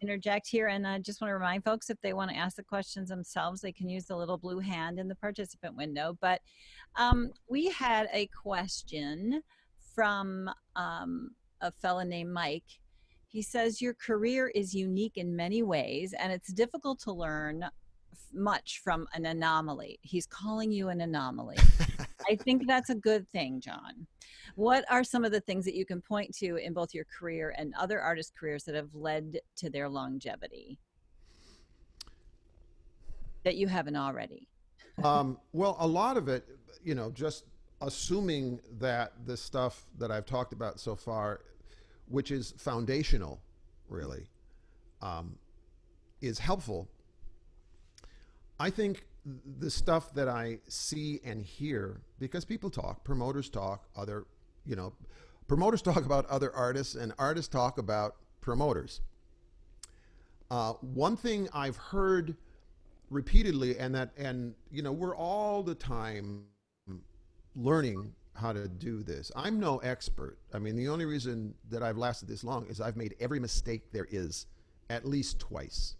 S1: interject here. And I just want to remind folks, if they want to ask the questions themselves, they can use the little blue hand in the participant window. But we had a question from a fella named Mike. He says, your career is unique in many ways, and it's difficult to learn much from an anomaly. He's calling you an anomaly. I think that's a good thing, John. What are some of the things that you can point to in both your career and other artist careers that have led to their longevity that you haven't already?
S2: Well, a lot of it, just assuming that the stuff that I've talked about so far, which is foundational, really, is helpful. I think the stuff that I see and hear, because people talk, promoters talk, promoters talk about other artists, and artists talk about promoters. One thing I've heard repeatedly, and we're all the time learning how to do this. I'm no expert. I mean, the only reason that I've lasted this long is I've made every mistake there is at least twice.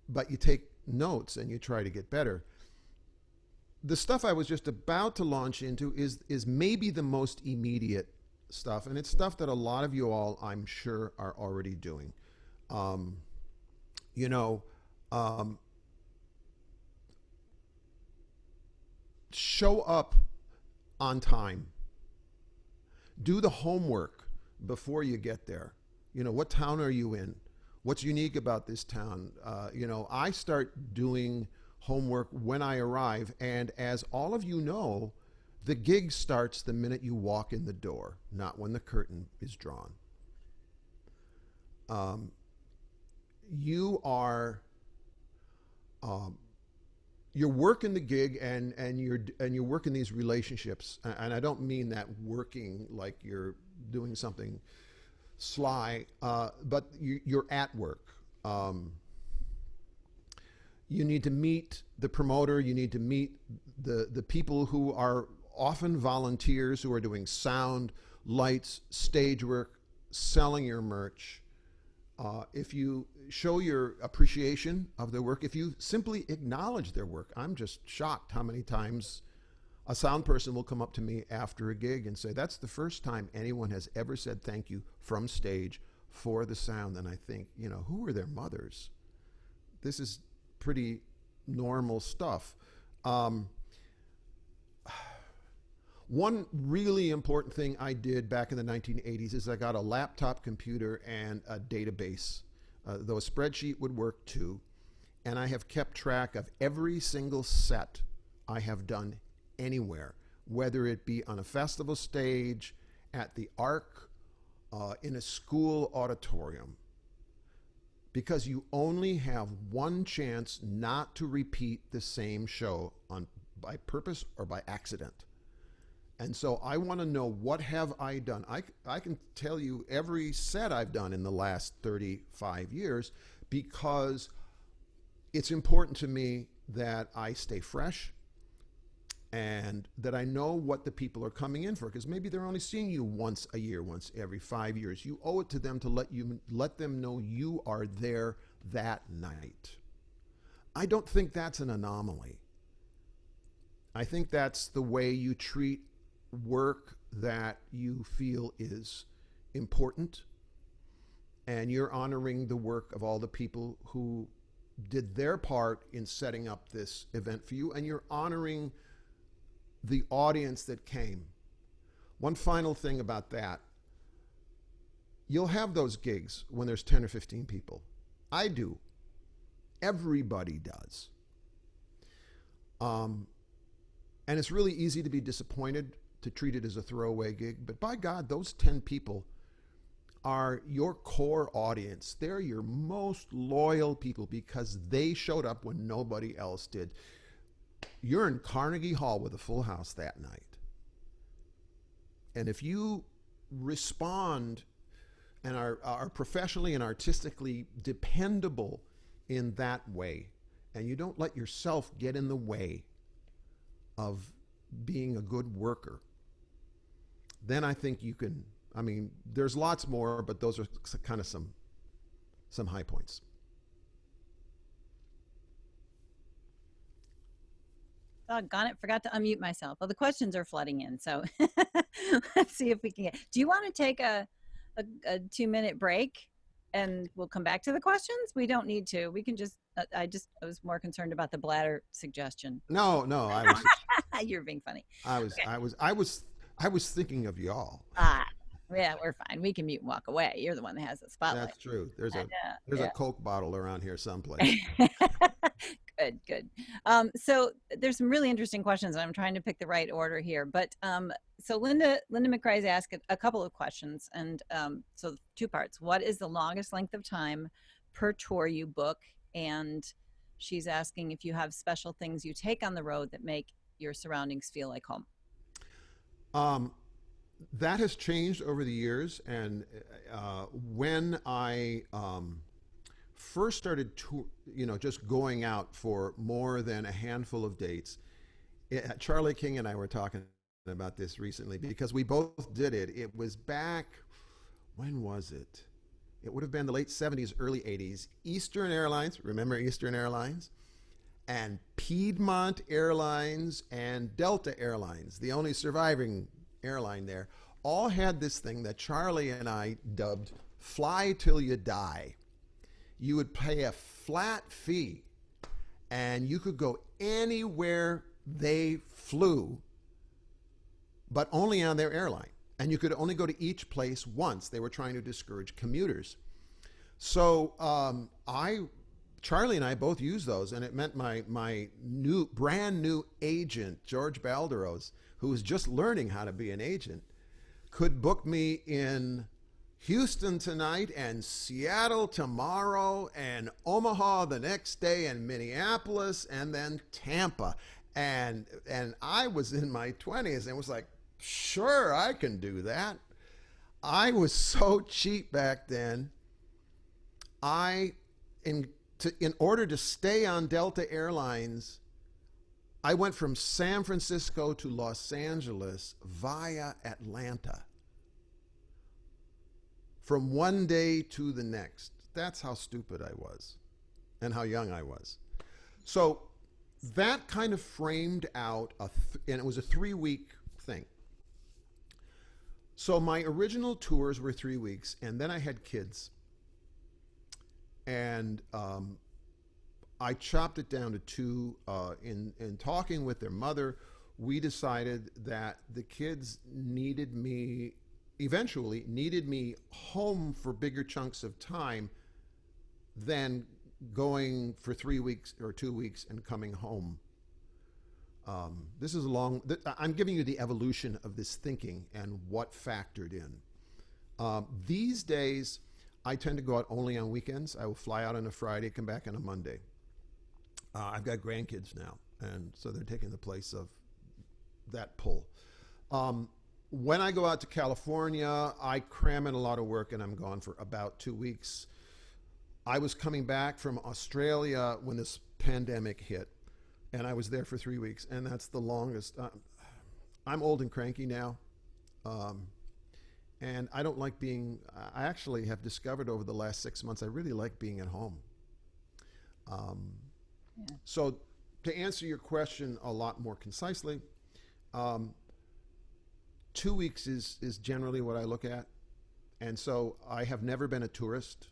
S2: But you take notes and you try to get better. The stuff I was just about to launch into is maybe the most immediate stuff, and it's stuff that a lot of you all, I'm sure, are already doing. Show up on time. Do the homework before you get there. What town are you in? What's unique about this town? I start doing homework when I arrive, and as all of you know, the gig starts the minute you walk in the door, not when the curtain is drawn. You're working the gig, and you're working these relationships, and I don't mean that working like you're doing something sly, but you're at work. You need to meet the promoter. You need to meet the people who are often volunteers, who are doing sound, lights, stage work, selling your merch. If you show your appreciation of their work, if you simply acknowledge their work, I'm just shocked how many times a sound person will come up to me after a gig and say, that's the first time anyone has ever said thank you from stage for the sound. And I think, who are their mothers? This is pretty normal stuff. One really important thing I did back in the 1980s is I got a laptop computer and a database, though a spreadsheet would work too. And I have kept track of every single set I have done anywhere, whether it be on a festival stage, at the Arc, in a school auditorium, because you only have one chance not to repeat the same show by purpose or by accident. And so I want to know, what have I done? I can tell you every set I've done in the last 35 years, because it's important to me that I stay fresh and that I know what the people are coming in for, because maybe they're only seeing you once a year, once every 5 years. You owe it to them to let them know you are there that night. I don't think that's an anomaly. I think that's the way you treat work that you feel is important, and you're honoring the work of all the people who did their part in setting up this event for you, and you're honoring the audience that came. One final thing about that: you'll have those gigs when there's 10 or 15 people. I do. Everybody does. And it's really easy to be disappointed, to treat it as a throwaway gig. But by God, those 10 people are your core audience. They're your most loyal people, because they showed up when nobody else did. You're in Carnegie Hall with a full house that night. And if you respond and are professionally and artistically dependable in that way, and you don't let yourself get in the way of being a good worker, then I think you can. I mean, there's lots more, but those are kind of some high points.
S1: Doggone it, forgot to unmute myself. Well, the questions are flooding in, so let's see if we can get. Do you want to take a 2-minute break, and we'll come back to the questions? We don't need to. We can just. I was more concerned about the bladder suggestion.
S2: No, I was.
S1: You're being funny.
S2: I was thinking of y'all.
S1: Yeah, we're fine. We can mute and walk away. You're the one that has the spotlight.
S2: That's true. There's a Coke bottle around here someplace.
S1: Good. So there's some really interesting questions, and I'm trying to pick the right order here. But so Linda McRae's asked a couple of questions, and so 2 parts. What is the longest length of time per tour you book? And she's asking if you have special things you take on the road that make your surroundings feel like home.
S2: That has changed over the years, and when I first started just going out for more than a handful of dates, Charlie King and I were talking about this recently, because we both did it. It was back, when was it? It would have been the late 70s, early 80s. Eastern Airlines, remember Eastern Airlines? And Piedmont Airlines and Delta Airlines, the only surviving airline there, all had this thing that Charlie and I dubbed "Fly Till You Die." You would pay a flat fee, and you could go anywhere they flew, but only on their airline. And you could only go to each place once. They were trying to discourage commuters. So Charlie and I both used those, and it meant my brand new agent, George Balderos, who was just learning how to be an agent, could book me in Houston tonight and Seattle tomorrow and Omaha the next day and Minneapolis and then Tampa. And I was in my 20s and was like, sure, I can do that. I was so cheap back then. In order to stay on Delta Airlines, I went from San Francisco to Los Angeles via Atlanta, from one day to the next. That's how stupid I was and how young I was. So that kind of framed out, and it was a 3-week thing. So my original tours were 3 weeks, and then I had kids. And I chopped it down to 2. In talking with their mother, we decided that the kids eventually needed me home for bigger chunks of time than going for 3 weeks or 2 weeks and coming home. This is I'm giving you the evolution of this thinking and what factored in. These days, I tend to go out only on weekends. I will fly out on a Friday, come back on a Monday. I've got grandkids now, and so they're taking the place of that pull. When I go out to California, I cram in a lot of work and I'm gone for about 2 weeks. I was coming back from Australia when this pandemic hit, and I was there for 3 weeks, and that's the longest. I'm old and cranky now, and I don't like being. I actually have discovered over the last 6 months I really like being at home. So, to answer your question a lot more concisely, 2 weeks is generally what I look at, and so I have never been a tourist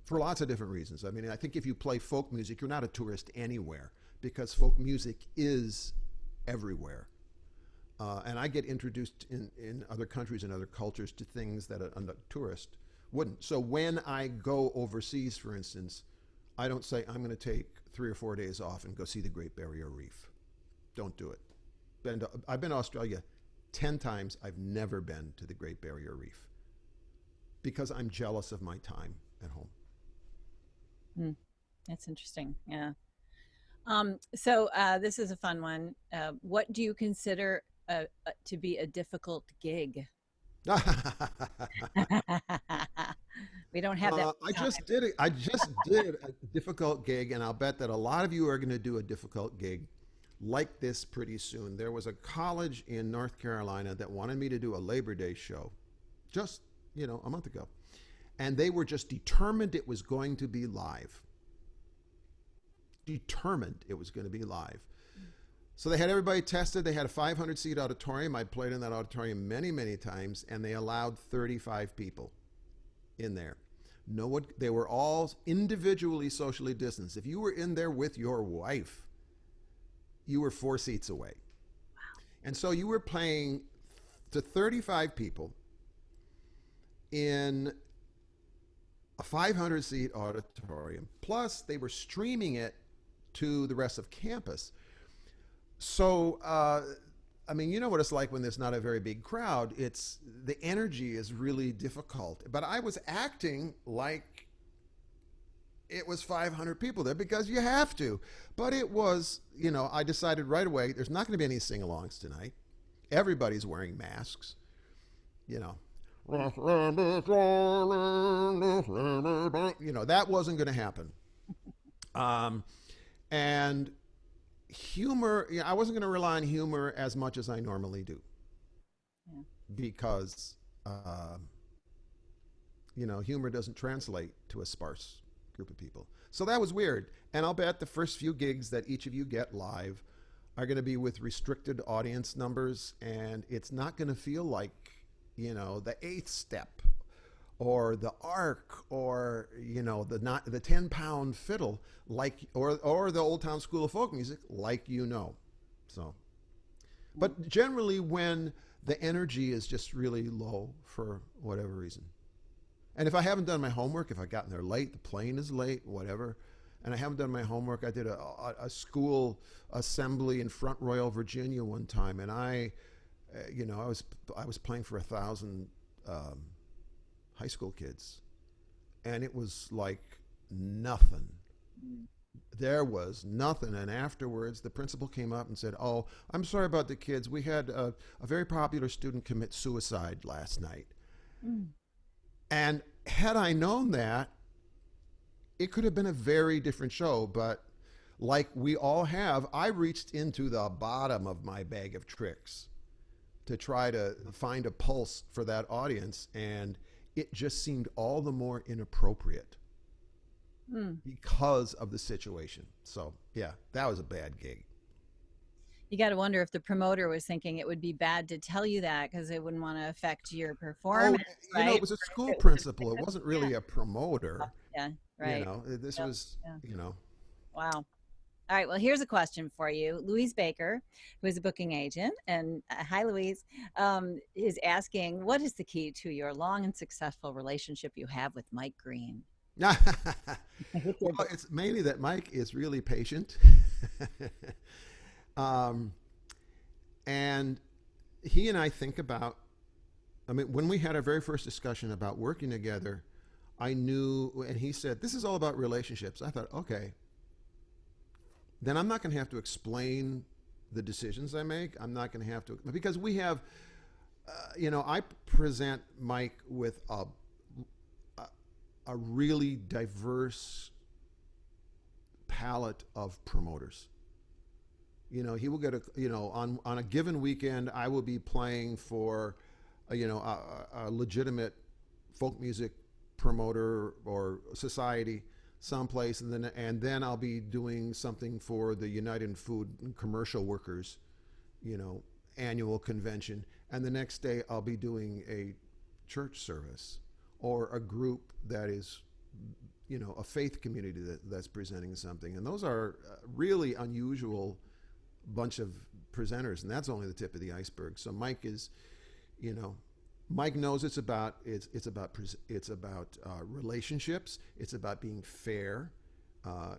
S2: for lots of different reasons. I mean, I think if you play folk music, you're not a tourist anywhere because folk music is everywhere. And I get introduced in other countries and other cultures to things that a tourist wouldn't. So when I go overseas, for instance, I don't say I'm going to take 3 or 4 days off and go see the Great Barrier Reef. Don't do it. I've been to Australia 10 times. I've never been to the Great Barrier Reef because I'm jealous of my time at home.
S1: That's interesting. Yeah. So this is a fun one. What do you consider to be a difficult gig? We don't have that.
S2: I just did it. I just did a difficult gig, and I'll bet that a lot of you are going to do a difficult gig like this pretty soon. There was a college in North Carolina that wanted me to do a Labor Day show just, a month ago. And they were just determined it was going to be live. Determined it was going to be live. So they had everybody tested. They had a 500-seat auditorium. I played in that auditorium many, many times, and they allowed 35 people in there. They were all individually socially distanced. If you were in there with your wife, you were 4 seats away.
S1: Wow.
S2: And so you were playing to 35 people in a 500-seat auditorium. Plus, they were streaming it to the rest of campus. So, I mean, you know what it's like when there's not a very big crowd. The energy is really difficult. But I was acting like it was 500 people there because you have to. But it was, I decided right away, there's not going to be any sing-alongs tonight. Everybody's wearing masks, that wasn't going to happen. And humor, I wasn't going to rely on humor as much as I normally do.
S1: Yeah.
S2: Because, humor doesn't translate to a sparse group of people. So that was weird. And I'll bet the first few gigs that each of you get live are going to be with restricted audience numbers, and it's not going to feel like, the 8th Step or the Arc or, the 10-pound fiddle, or the Old Town School of Folk Music, So, but generally when the energy is just really low for whatever reason. And if I haven't done my homework, if I've gotten there late, the plane is late, whatever, and I haven't done my homework, I did a school assembly in Front Royal, Virginia one time, and I was playing for 1,000 high school kids, and it was like nothing. There was nothing. And afterwards, the principal came up and said, "Oh, I'm sorry about the kids. We had a very popular student commit suicide last night." And had I known that, it could have been a very different show. But like we all have, I reached into the bottom of my bag of tricks to try to find a pulse for that audience, and it just seemed all the more inappropriate because of the situation. So yeah, that was a bad gig.
S1: You got to wonder if the promoter was thinking it would be bad to tell you that because it wouldn't want to affect your performance. Right?
S2: It was a school principal. It wasn't really a promoter.
S1: Yeah, right.
S2: This was.
S1: Wow. All right. Well, here's a question for you. Louise Baker, who is a booking agent, and hi, Louise, is asking, what is the key to your long and successful relationship you have with Mike Green?
S2: Well, it's mainly that Mike is really patient. Um, and he and I think about, I mean, when we had our very first discussion about working together, I knew, and he said, this is all about relationships. I thought, okay, then I'm not going to have to explain the decisions I make. I'm not going to have to, because we have, I present Mike with a really diverse palette of promoters. He will get on a given weekend, I will be playing for, a legitimate folk music promoter or society someplace, and then I'll be doing something for the United Food and Commercial Workers, annual convention, and the next day I'll be doing a church service or a group that is, a faith community that's presenting something, and those are really unusual bunch of presenters, and that's only the tip of the iceberg. So Mike is, Mike knows it's about relationships. It's about being fair.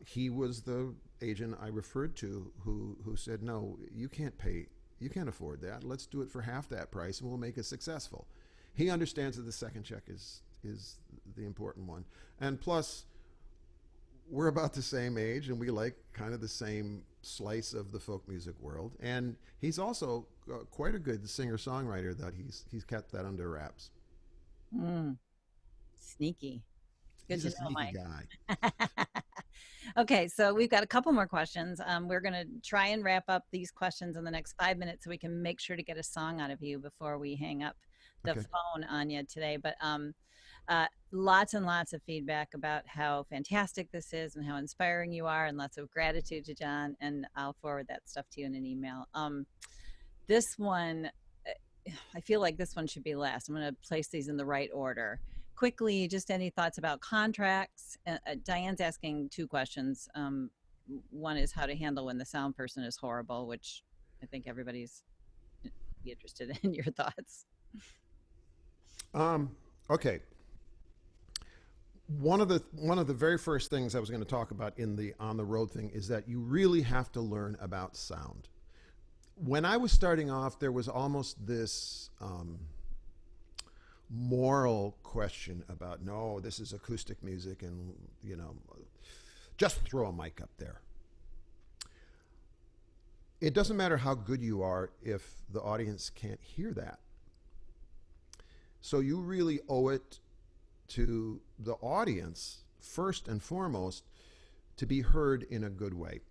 S2: He was the agent I referred to who said, no, you can't afford that. Let's do it for half that price, and we'll make it successful. He understands that the second check is the important one, and plus, we're about the same age, and we like kind of the same slice of the folk music world. And he's also quite a good singer-songwriter. That he's kept that under wraps.
S1: Mm, sneaky. Good
S2: He's a
S1: to know,
S2: sneaky
S1: Mike.
S2: guy.
S1: Okay, so we've got a couple more questions. We're going to try and wrap up these questions in the next 5 minutes so we can make sure to get a song out of you before we hang up the
S2: Okay.
S1: phone on you today. But lots and lots of feedback about how fantastic this is and how inspiring you are, and lots of gratitude to John. And I'll forward that stuff to you in an email. This one, I feel like this one should be last. I'm going to place these in the right order. Quickly, just any thoughts about contracts? Diane's asking two questions. One is how to handle when the sound person is horrible, which I think everybody's be interested in your thoughts.
S2: Okay. One of the very first things I was going to talk about in the on the road thing is that you really have to learn about sound. When I was starting off, there was almost this moral question about, no, this is acoustic music, and just throw a mic up there. It doesn't matter how good you are if the audience can't hear that. So you really owe it to the audience, first and foremost, to be heard in a good way.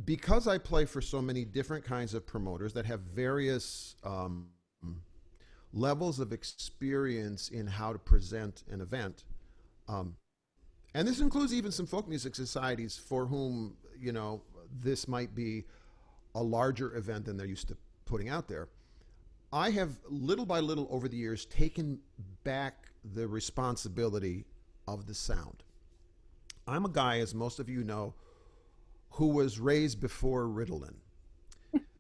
S2: Because I play for so many different kinds of promoters that have various levels of experience in how to present an event, and this includes even some folk music societies for whom this might be a larger event than they're used to putting out there. I have little by little over the years taken back the responsibility of the sound. I'm a guy, as most of you know, who was raised before Ritalin.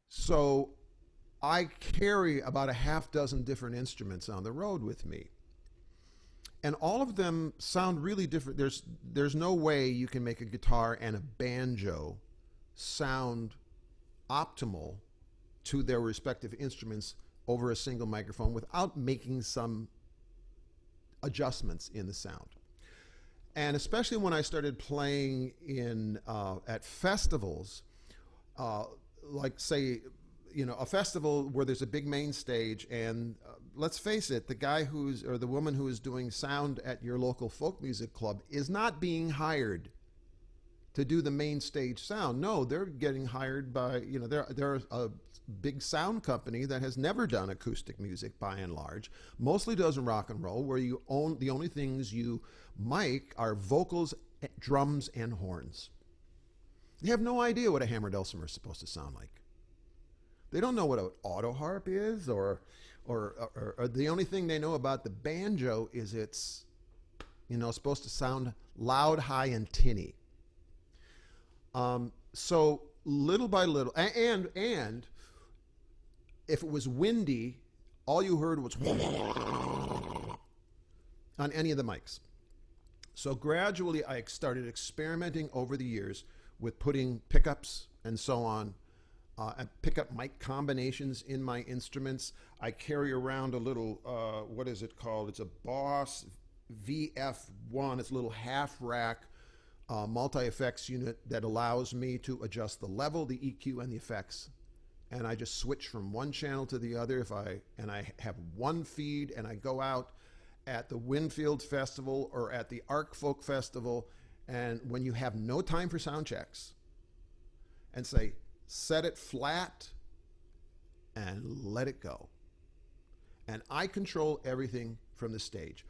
S2: So I carry about a half dozen different instruments on the road with me. And all of them sound really different. There's no way you can make a guitar and a banjo sound optimal to their respective instruments over a single microphone without making some adjustments in the sound. And especially when I started playing at festivals, like say, a festival where there's a big main stage, and let's face it, the guy or the woman who is doing sound at your local folk music club is not being hired to do the main stage sound. No, they're getting hired by, they're a big sound company that has never done acoustic music by and large, mostly does rock and roll, where the only things you mic are vocals, drums, and horns. They have no idea what a hammered dulcimer is supposed to sound like. They don't know what an auto harp is, or the only thing they know about the banjo is it's, supposed to sound loud, high, and tinny. So little by little, and if it was windy, all you heard was on any of the mics. So gradually I started experimenting over the years with putting pickups and so on. I pick up mic combinations in my instruments. I carry around a little, what is it called? It's a Boss VF1. It's a little half rack multi-effects unit that allows me to adjust the level, the EQ, and the effects. And I just switch from one channel to the other. And I have one feed, and I go out at the Winfield Festival or at the Arc Folk Festival, and when you have no time for sound checks, and say, set it flat and let it go. And I control everything from the stage.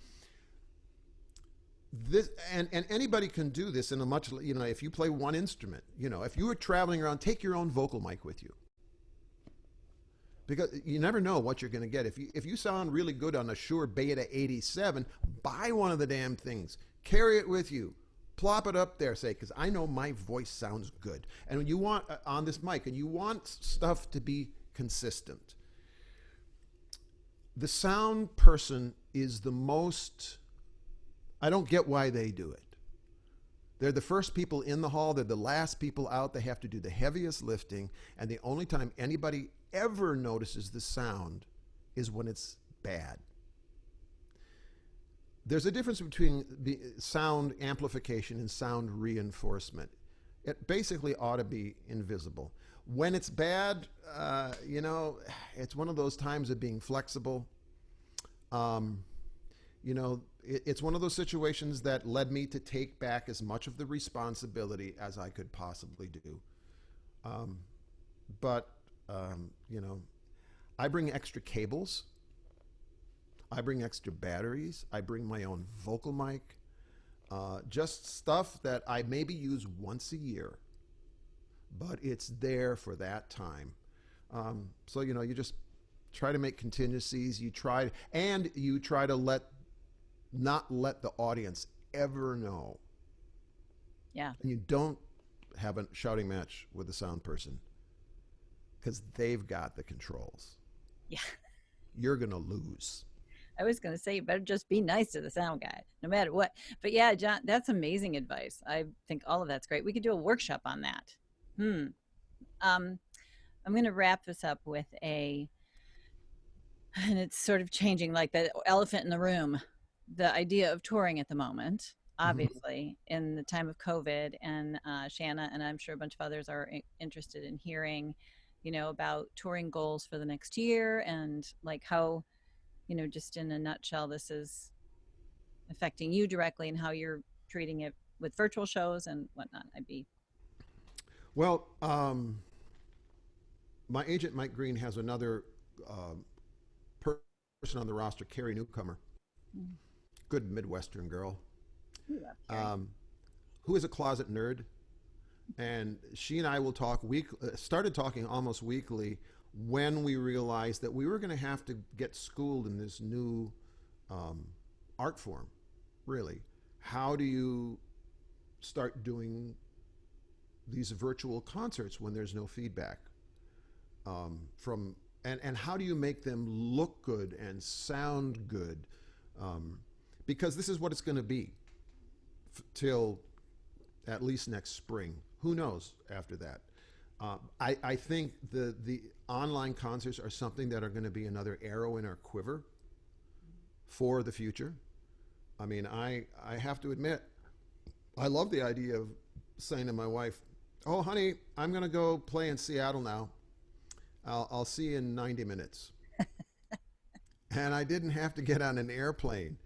S2: This and anybody can do this in a much, if you play one instrument, if you were traveling around, take your own vocal mic with you. Because you never know what you're going to get. If you sound really good on a Shure Beta 87, buy one of the damn things. Carry it with you. Plop it up there, say, because I know my voice sounds good. And when you want on this mic, and you want stuff to be consistent, the sound person is the most, I don't get why they do it. They're the first people in the hall. They're the last people out. They have to do the heaviest lifting. And the only time anybody ever notices the sound is when it's bad. There's a difference between the sound amplification and sound reinforcement. It basically ought to be invisible. When it's bad, it's one of those times of being flexible. It's one of those situations that led me to take back as much of the responsibility as I could possibly do. I bring extra cables. I bring extra batteries. I bring my own vocal mic. Just stuff that I maybe use once a year, but it's there for that time. You just try to make contingencies. You try to not let the audience ever know.
S1: Yeah.
S2: And you don't have a shouting match with the sound person because they've got the controls.
S1: Yeah.
S2: You're going to lose.
S1: I was going to say, you better just be nice to the sound guy, no matter what. But yeah, John, that's amazing advice. I think all of that's great. We could do a workshop on that. I'm going to wrap this up with and it's sort of changing, like the elephant in the room, the idea of touring at the moment, obviously, in the time of COVID. And Shanna, and I'm sure a bunch of others are interested in hearing, about touring goals for the next year and like how, just in a nutshell, this is affecting you directly and how you're treating it with virtual shows and whatnot.
S2: Well, my agent, Mike Green, has another person on the roster, Carrie Newcomer, good Midwestern girl, who is a closet nerd. And she and I will talk started talking almost weekly when we realized that we were going to have to get schooled in this new art form, really. How do you start doing these virtual concerts when there's no feedback? And how do you make them look good and sound good? Because this is what it's going to be till at least next spring. Who knows after that? I think the online concerts are something that are going to be another arrow in our quiver for the future. I mean, I have to admit, I love the idea of saying to my wife, "Oh, honey, I'm going to go play in Seattle now. I'll see you in 90 minutes." And I didn't have to get on an airplane,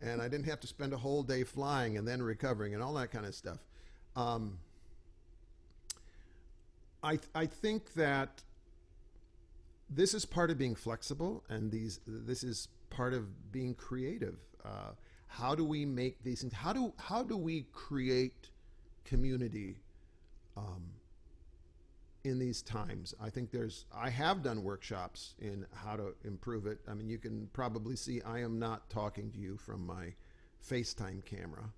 S2: and I didn't have to spend a whole day flying and then recovering and all that kind of stuff. I think that this is part of being flexible, and this is part of being creative. How do we make these things? How do we create community in these times? I think I have done workshops in how to improve it. I mean, you can probably see I am not talking to you from my FaceTime camera,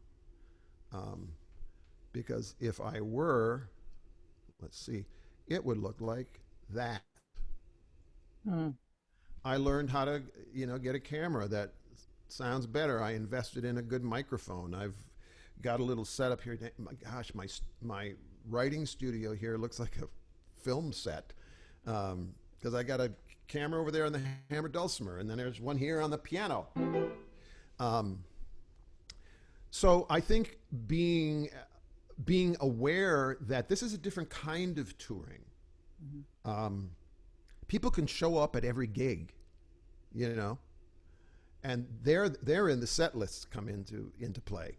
S2: because if I were, let's see, it would look like that. I learned how to, get a camera that sounds better. I invested in a good microphone. I've got a little setup here. My gosh, my writing studio here. It looks like a film set because I got a camera over there on the hammered dulcimer, and then there's one here on the piano. So I think being aware that this is a different kind of touring. People can show up at every gig, you know, and therein the set lists come into play.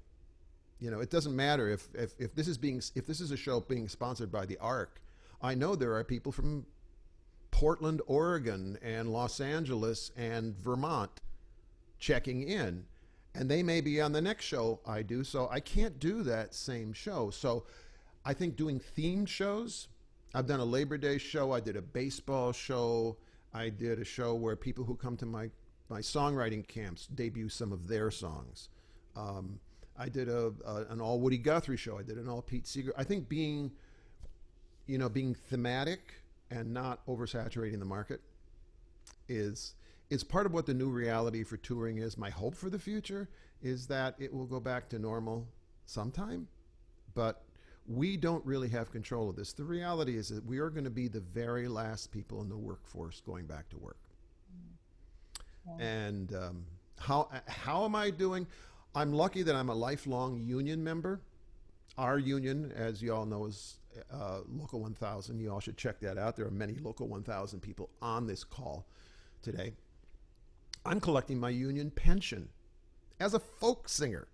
S2: You know, it doesn't matter if this is a show being sponsored by the Ark. I know there are people from Portland, Oregon, and Los Angeles and Vermont checking in, and they may be on the next show I do, so I can't do that same show. So I think doing themed shows, I've done a Labor Day show, I did a baseball show, I did a show where people who come to my songwriting camps debut some of their songs. I did an all Woody Guthrie show, I did an all Pete Seeger. I think being thematic and not oversaturating the market is part of what the new reality for touring is. My hope for the future is that it will go back to normal sometime, but we don't really have control of this. The reality is that we are going to be the very last people in the workforce going back to work. Yeah. And how am I doing? I'm lucky that I'm a lifelong union member. Our union, as you all know, is Local 1000. You all should check that out. There are many Local 1000 people on this call today. I'm collecting my union pension as a folk singer.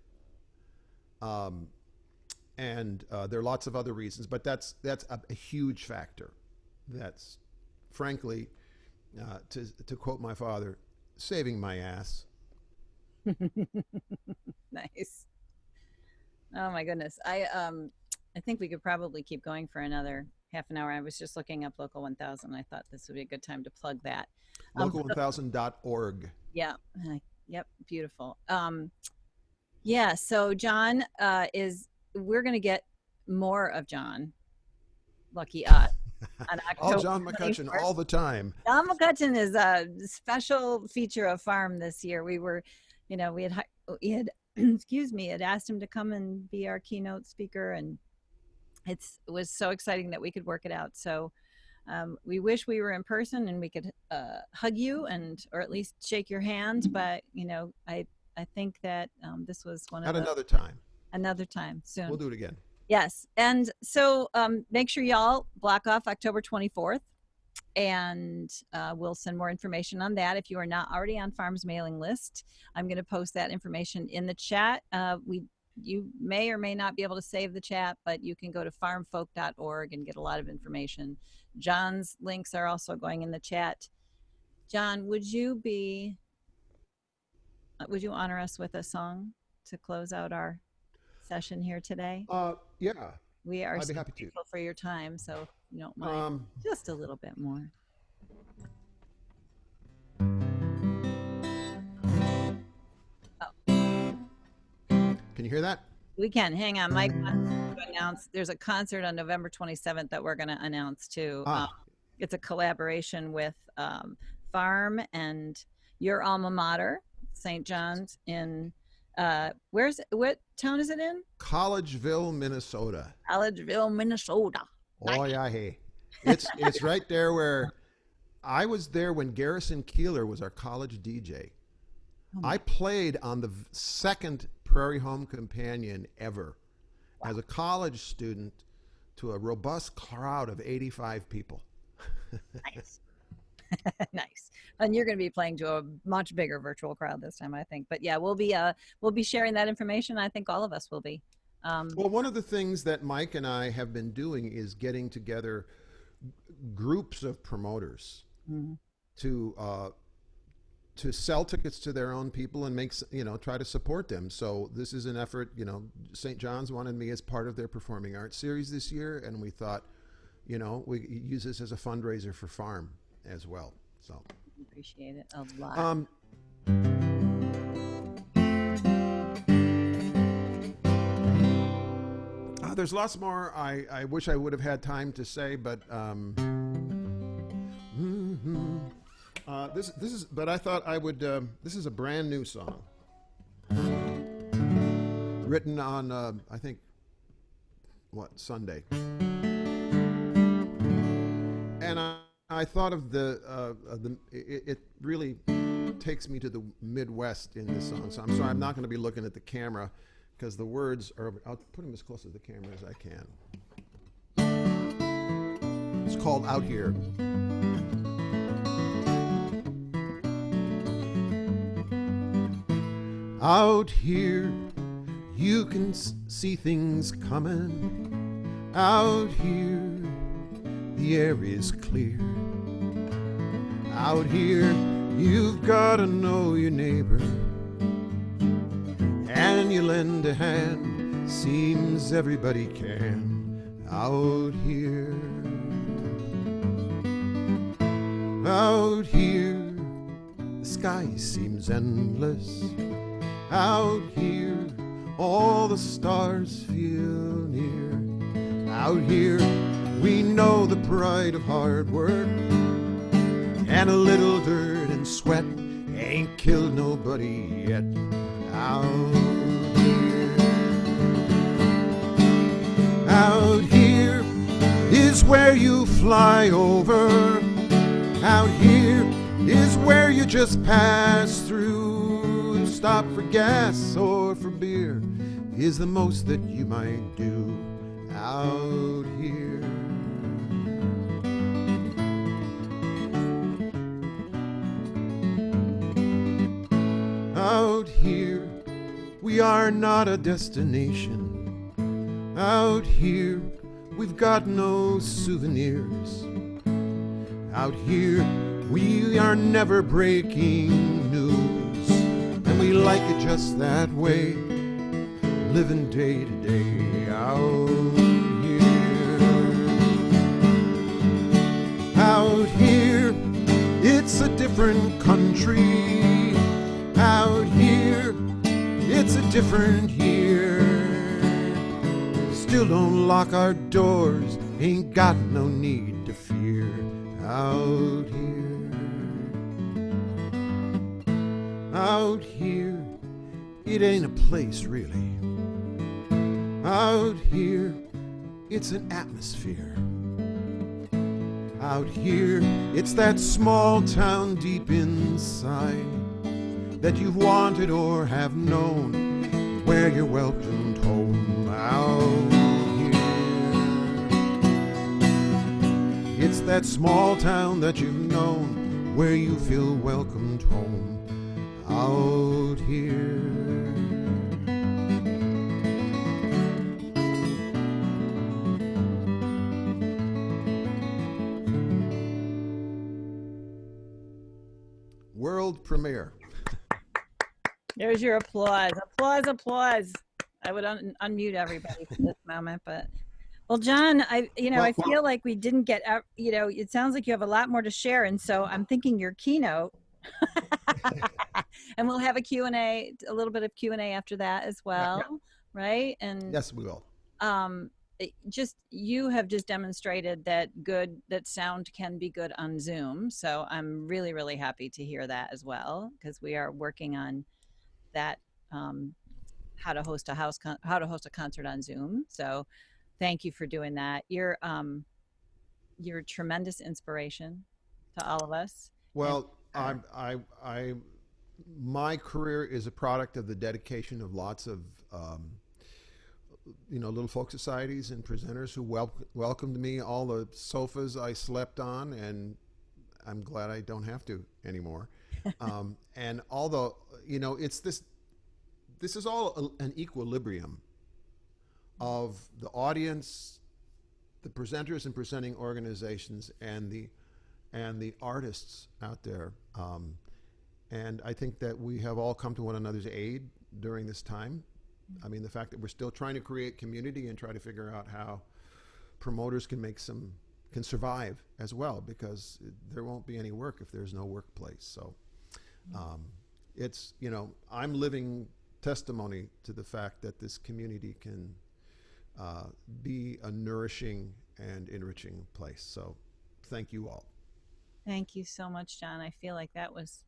S2: And there are lots of other reasons, but that's a huge factor. That's, frankly, to quote my father, saving my ass.
S1: Nice. Oh my goodness. I think we could probably keep going for another half an hour. I was just looking up Local 1000. I thought this would be a good time to plug that.
S2: Local1000.org.
S1: Yeah. Yep. Beautiful. Yeah. So John we're going to get more of John. Lucky us. On
S2: all John McCutcheon 24th. All the time.
S1: John McCutcheon is a special feature of Farm this year. We were, we had excuse me, had asked him to come and be our keynote speaker, and it was so exciting that we could work it out. So we wish we were in person and we could hug you or at least shake your hand. But I think that this was one of another time soon.
S2: We'll do it again.
S1: Yes. And so make sure y'all block off October 24th, and we'll send more information on that. If you are not already on Farm's mailing list, I'm going to post that information in the chat. You may or may not be able to save the chat, but you can go to farmfolk.org and get a lot of information. John's links are also going in the chat. John, would you honor us with a song to close out our session here today?
S2: Yeah.
S1: We are
S2: I'd be
S1: so
S2: happy
S1: grateful for your time, so if you don't mind, just a little bit more.
S2: Can you hear that?
S1: We can. Hang on, Mike wants to announce there's a concert on November 27th that we're going to announce too. It's a collaboration with Farm and your alma mater, St. John's in what town is it in?
S2: Collegeville, Minnesota.
S1: Collegeville, Minnesota.
S2: Oh yeah, hey. It's right there where I was there when Garrison Keeler was our college DJ. I played on the second Prairie Home Companion ever as a college student to a robust crowd of 85 people.
S1: Nice. Nice. And you're going to be playing to a much bigger virtual crowd this time, I think. But yeah, we'll be sharing that information. I think all of us will be.
S2: Well, one of the things that Mike and I have been doing is getting together groups of promoters to sell tickets to their own people and try to support them. So this is an effort. St. John's wanted me as part of their performing arts series this year, and we thought, we use this as a fundraiser for Farm as well. So
S1: appreciate it a lot.
S2: There's lots more I wish I would have had time to say, but this is. But I thought I would. This is a brand new song, written on I think what, Sunday, and I thought of it really takes me to the Midwest in this song. So I'm sorry, I'm not going to be looking at the camera because the words are. I'll put them as close to the camera as I can. It's called Out Here. Out here, you can see things coming. Out here, the air is clear. Out here, you've got to know your neighbor, and you lend a hand, seems everybody can. Out here, out here, the sky seems endless. Out here, all the stars feel near. Out here, we know the pride of hard work, and a little dirt and sweat ain't killed nobody yet. Out here is where you fly over. Out here is where you just pass through. Stop for gas or for beer is the most that you might do. Out here. Out here, we are not a destination. Out here, we've got no souvenirs. Out here, we are never breaking news, and we like it just that way, living day to day. Out here, it's a different country. Out here, it's a different year. Still don't lock our doors, ain't got no need to fear. Out here, it ain't a place really. Out here, it's an atmosphere. Out here, it's that small town deep inside that you've wanted or have known, where you're welcomed home. Out here, it's that small town that you've known, where you feel welcomed home. Out here. World premiere.
S1: There's your applause. Applause, applause. I would unmute everybody for this moment, but well, John, I feel like we didn't get, it sounds like you have a lot more to share, and so I'm thinking your keynote, and we'll have a Q&A, a little bit of Q&A after that as well, right? And
S2: yes, we will.
S1: You have just demonstrated that sound can be good on Zoom, so I'm really, really happy to hear that as well, because we are working on that, how to host a concert on Zoom. So thank you for doing that. You're a tremendous inspiration to all of us.
S2: Well, my career is a product of the dedication of lots of little folk societies and presenters who welcomed me, all the sofas I slept on, and I'm glad I don't have to anymore. And although, it's this is all an equilibrium of the audience, the presenters and presenting organizations, and the artists out there. And I think that we have all come to one another's aid during this time. I mean, the fact that we're still trying to create community and try to figure out how promoters can survive as well, because there won't be any work if there's no workplace. So it's, I'm living testimony to the fact that this community can be a nourishing and enriching place. So thank you all.
S1: Thank you so much, John. I feel like that was,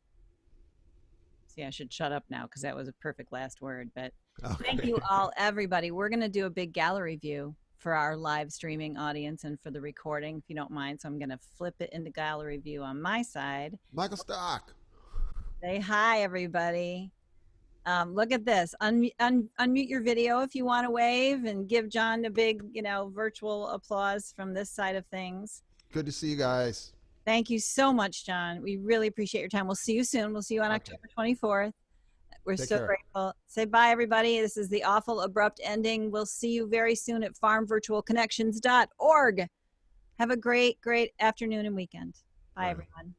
S1: I should shut up now because that was a perfect last word, but okay. Thank you all, everybody. We're going to do a big gallery view for our live streaming audience and for the recording, if you don't mind. So I'm going to flip it into gallery view on my side.
S2: Michael Stock.
S1: Say hi, everybody. Look at this. Unmute your video if you want to wave and give John a big, virtual applause from this side of things.
S2: Good to see you guys.
S1: Thank you so much, John. We really appreciate your time. We'll see you soon. We'll see you on October 24th. We're so grateful. Say bye, everybody. This is the awful abrupt ending. We'll see you very soon at farmvirtualconnections.org. Have a great, great afternoon and weekend. Bye, everyone.